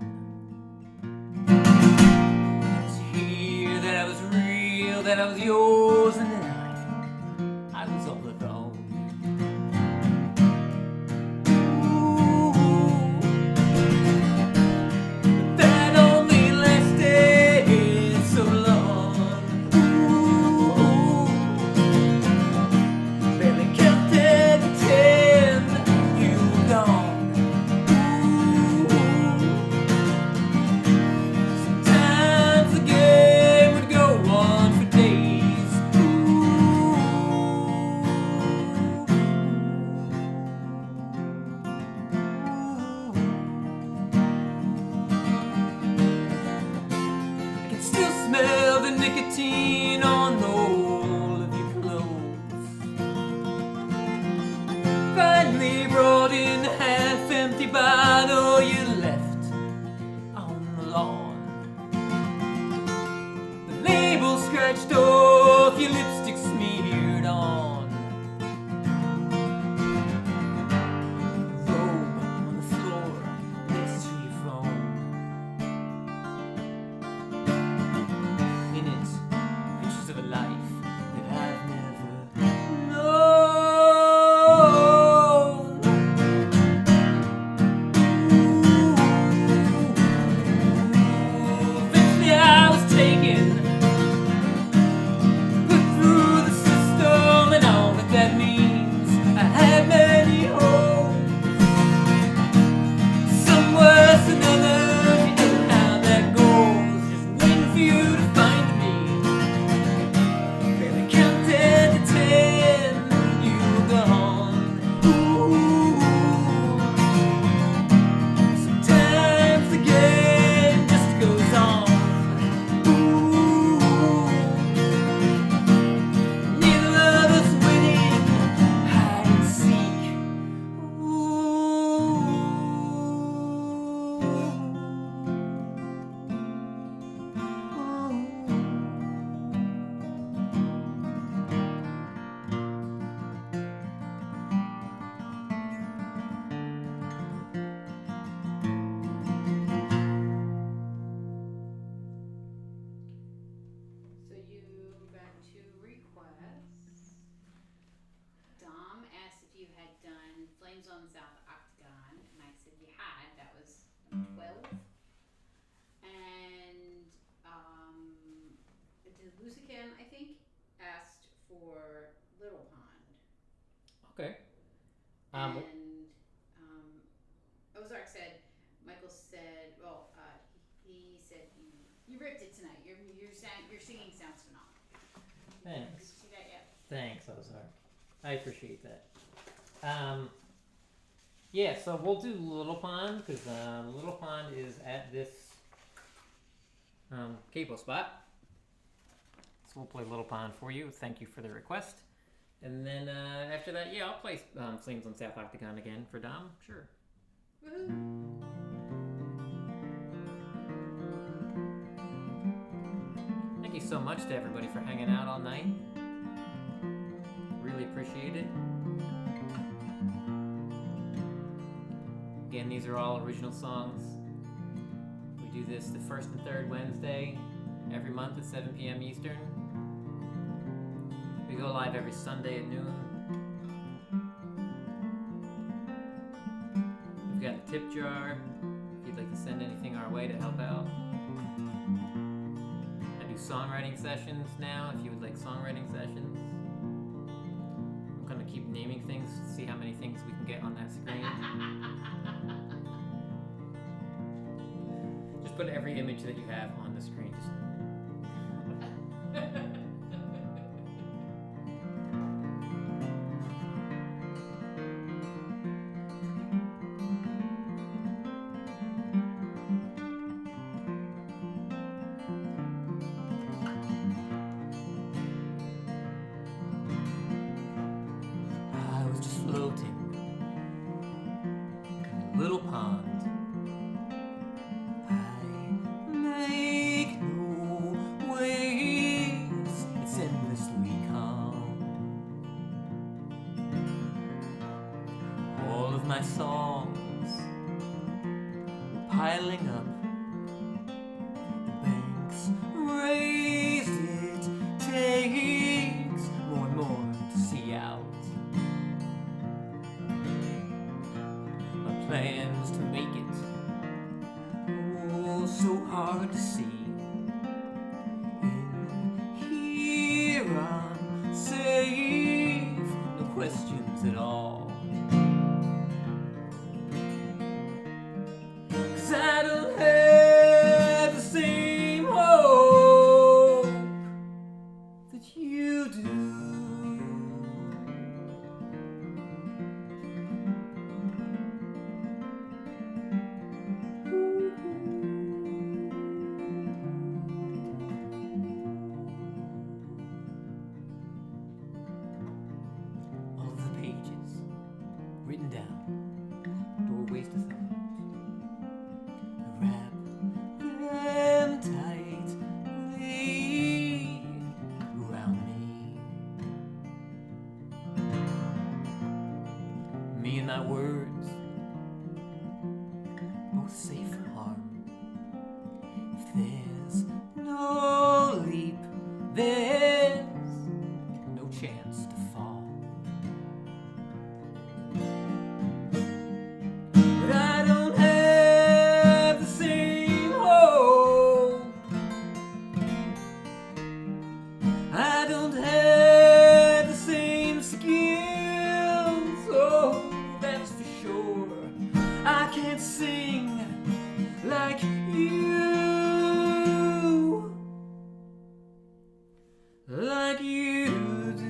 That I was real, that I was yours, and that I was all alone. Ooh, but that only lasted so long. Ooh, barely counted to 10, you were gone. Ooh, sometimes the game would go on for days. I can still smell the nicotine on all of your clothes. Finally brought in a half-empty bottle you left on the lawn. The label scratched off, your lipstick smeared on. Robe on the floor next to your phone. In it, pictures of a life that I've never known. Eventually I was taken, put through the system, and all that means. I had many hopes, some worse than others. You know how that goes, just waiting for you to find me. Barely counted to 10, you were gone. Ooh, sometimes the game just goes on. Ooh, neither of us winning, hide and seek. So you got 2 requests. Dom asked if you had done Flames on the South Octagon, and I said you had. That was number 12. And Lucican, I think, asked for Little Pond. Okay. And Ozark said, Michael said, well, he said you ripped it tonight. Your singing sounds phenomenal. Thanks. Did you see that yet? Thanks, Ozark. I appreciate that. Yeah, so we'll do Little Pond, because Little Pond is at this cable spot. So we'll play Little Pond for you. Thank you for the request. And then after that, yeah, I'll play Flames on South Octagon again for Dom. Sure. Woohoo! Thank you so much to everybody for hanging out all night. Really really appreciate it. Again, these are all original songs. We do this the first and third Wednesday every month at 7 p.m. Eastern. We go live every Sunday at noon. We've got a tip jar if you'd like to send anything our way to help out. I do songwriting sessions now if you would like songwriting sessions. I'm going to keep naming things to see how many things we can get on that screen. Just put every image that you have on the screen. Just floating in a little pond. I make no waves, it's endlessly calm. All of my songs piling up, the banks raised, it takes more and more to see out. Plans to make it, oh, so hard to see. In here I'm safe, no questions at all. 'Cause I don't have the same hope that you do. Written down, doorways to thought. Wrap them tightly around me. Me and my words, both safe from harm. If there's no leap, there's no chance to fall. Like you do.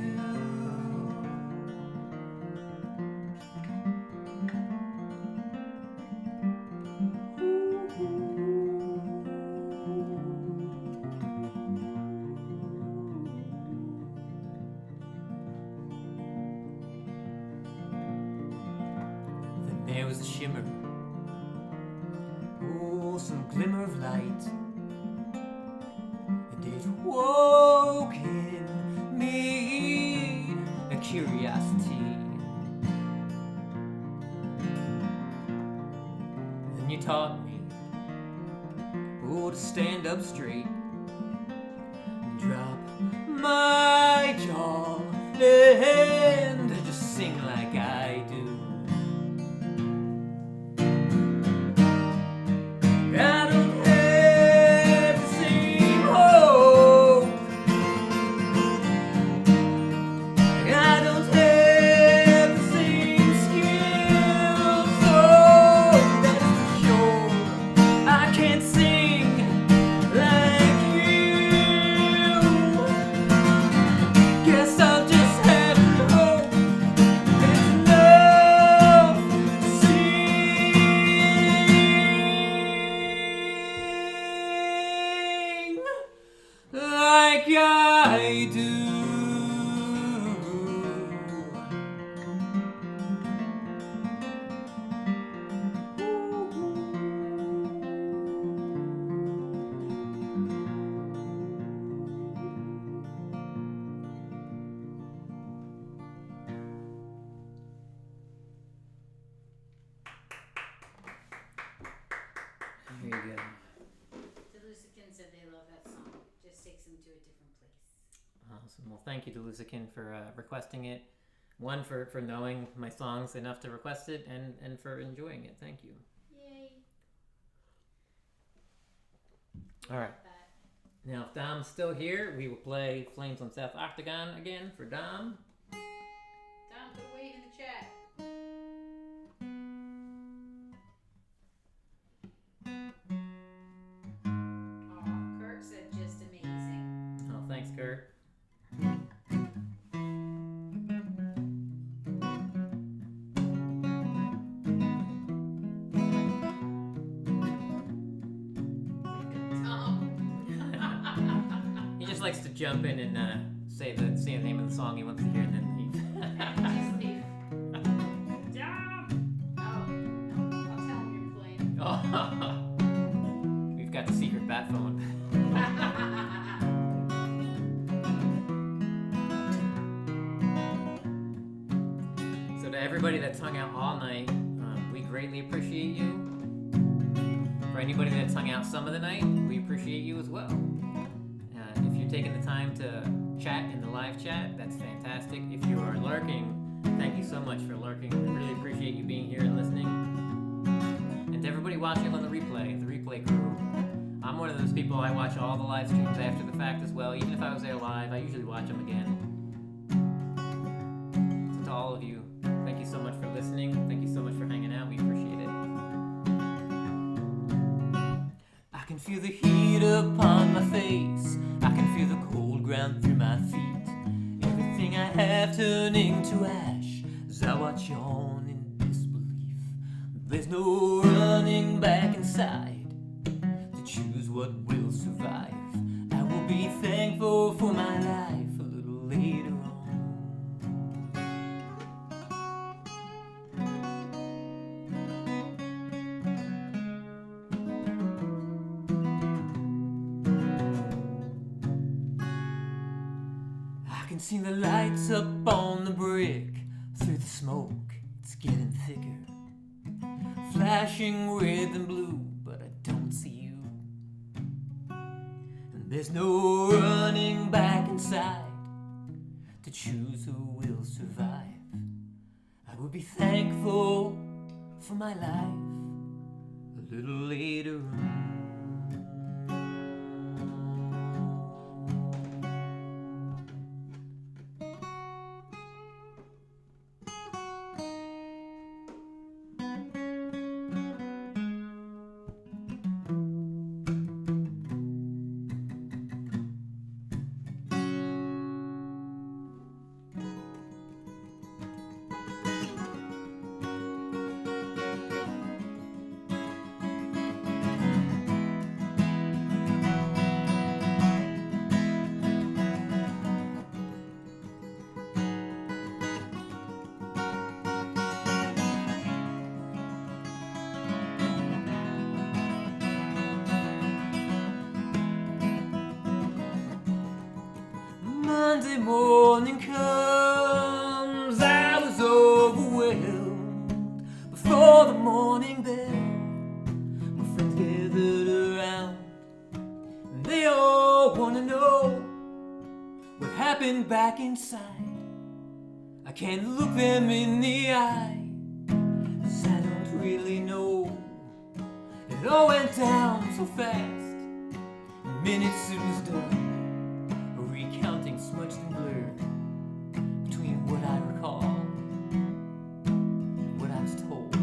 Then there was a shimmer, oh, some glimmer of light. It woke in me a curiosity. Then you taught me, oh, to stand up straight and drop my jaw and just sing like I do. I don't have the same hope. I don't have the same skills. Oh, that's for sure. I can't sing like you. Guess I'll just have to There you go. The Lusican said they love that song. Just takes them to a different place. Awesome. Well, thank you to Lusican for requesting it. One, for knowing my songs enough to request it, and for enjoying it. Thank you. Yay. All right. Now, if Dom's still here, we will play Flames on South Octagon again for Dom. Dom, put a wave in the chat. Oh, Kurt said just amazing. Oh, thanks, Kurt. He just likes to jump in and say the name of the song he wants to hear and then leave. Just leave. Dom! Oh, no, I'll tell him you're playing. Oh, we've got the secret bat phone. So to everybody that's hung out all night, we greatly appreciate you. For anybody that's hung out some of the night, we appreciate you as well. If you're taking the time to chat in the live chat, that's fantastic. If you are lurking, thank you so much for lurking. I really appreciate you being here and listening. And to everybody watching on the replay crew, I'm one of those people, I watch all the live streams after the fact as well. Even if I was there live, I usually watch them again. So to all of you, thank you so much for listening. Thank you so much for hanging out. We appreciate it. I can feel the heat upon my face. I can feel the cold ground through my feet. Everything I have turning to ash as I watch on in disbelief. There's no running back inside to choose what will survive. I will be thankful for my life a little later on. I can see the lights up on the brick. Through the smoke, it's getting thicker, flashing red and blue, but I don't see you. And there's no running back inside to choose who will survive. I will be thankful for my life a little later on. Monday morning comes, I was overwhelmed. Before the morning bell, my friends gathered around, and they all want to know what happened back inside. I can't look them in the eye, 'cause I don't really know. It all went down so fast, in minutes it was done. Recounting smudged and blurred between what I recall and what I was told.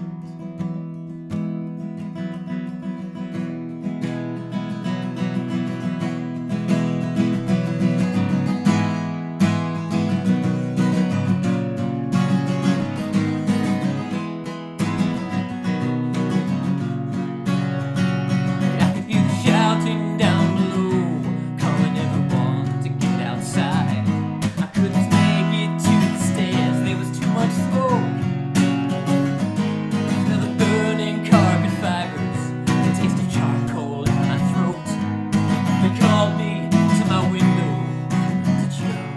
I could hear the shouting down below, calling everyone to get outside. I couldn't make it to the stairs, there was too much smoke. Smell the burning carpet fibers, the taste of charcoal in my throat. They called me to my window to jump.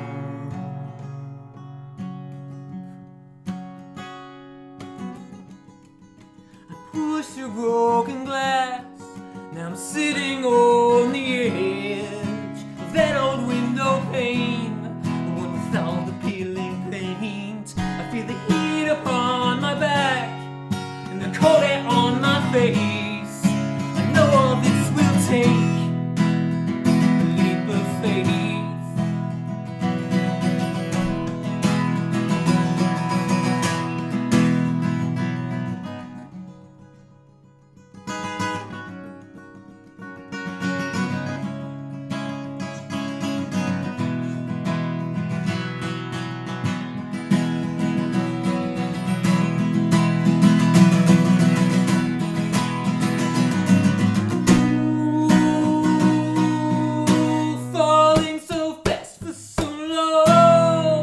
I pushed through broken glass Now I'm sitting on the edge of that old window pane, the one with all the peeling paint. I feel the heat upon my back and the cold air on my face. I know all this will take a leap of faith. Falling so fast for so long.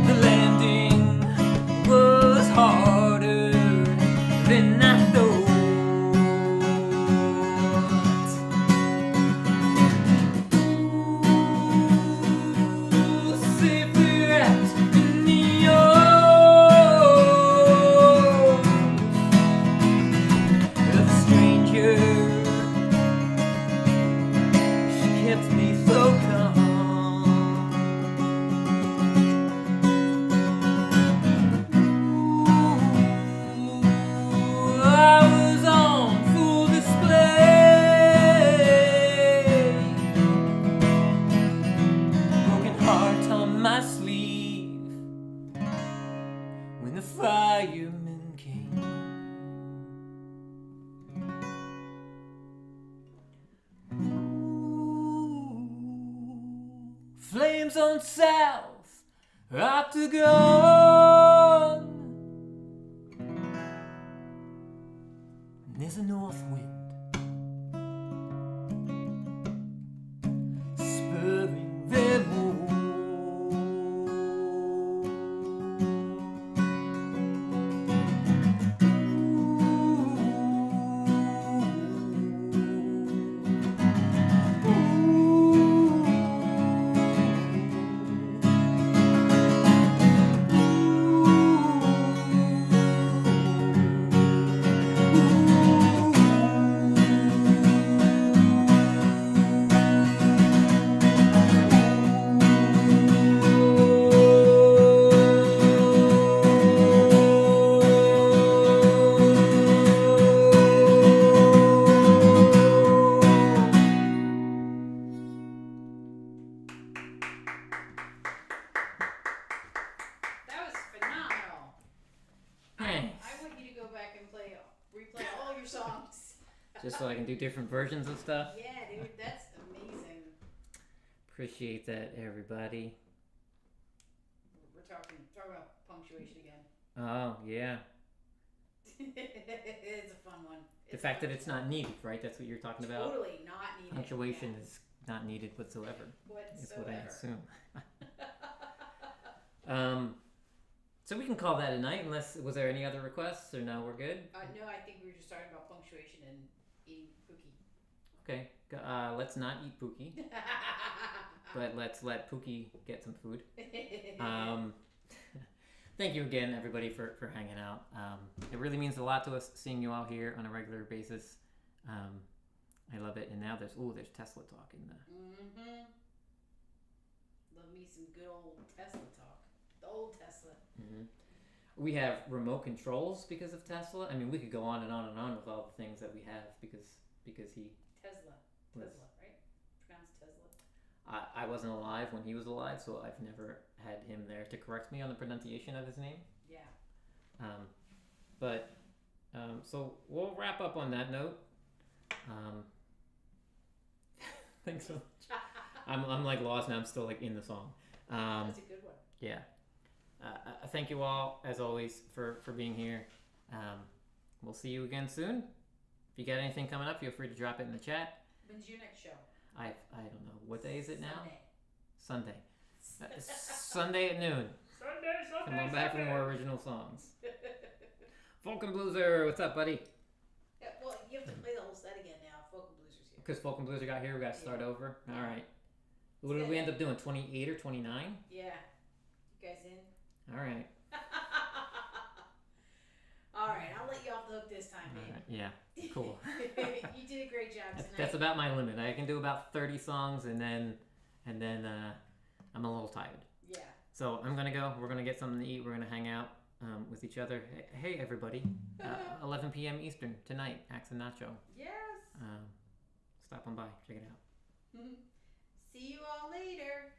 The landing was harder than I thought. Safer out in the arms of a stranger. She kept me so calm. I was on full display. Broken heart on my sleeve when the firemen came. Flames on south Octagon. There's a north wind spurring them on. That was phenomenal. Thanks. I want you to go back and replay all your songs. Just so I can do different versions of stuff. Yeah, dude, that's amazing. Appreciate that, everybody. We're talking about punctuation again. Oh, yeah. It's a fun one. The fact that it's not needed, right? That's what you're talking about? Totally not needed. Punctuation Yeah. is not needed whatsoever. Is what I Whatsoever. assume. So we can call that a night, unless, was there any other requests, or no, we're good? No, I think we were just talking about punctuation and eating Pookie. Okay, let's not eat Pookie, but let's let Pookie get some food. Thank you again, everybody, for hanging out. It really means a lot to us seeing you all here on a regular basis. I love it. And now there's Tesla talk in the... Mm-hmm. Love me some good old Tesla talk. The old Tesla. Mm-hmm. We have remote controls because of Tesla. I mean, we could go on and on and on with all the things that we have because he... Tesla, right? Pronounced Tesla. I wasn't alive when he was alive, so I've never had him there to correct me on the pronunciation of his name. Yeah. So we'll wrap up on that note. Thanks so much. I'm like lost now. I'm still like in the song. That's a good one. Yeah. Thank you all, as always, for being here. We'll see you again soon. If you got anything coming up, feel free to drop it in the chat. When's your next show? I don't know. What day is it now? Sunday. Sunday at noon. Come on back for more original songs. Folk and Blueser, what's up, buddy? Yeah, well, you have to play the whole set again now. Folk and Blueser's here. Because Folk and Blueser got here, we got to start over. All right. What did we end up doing? 28 or 29? Yeah. You guys in? All right. All right, I'll let you off Yeah, cool. You did a great job tonight. That's about my limit. I can do about 30 songs, and then I'm a little tired. Yeah. So I'm gonna go. We're gonna get something to eat. We're gonna hang out with each other. Hey everybody, 11 p.m. Eastern tonight. Axe and Nacho. Yes. Stop on by. Check it out. See you all later.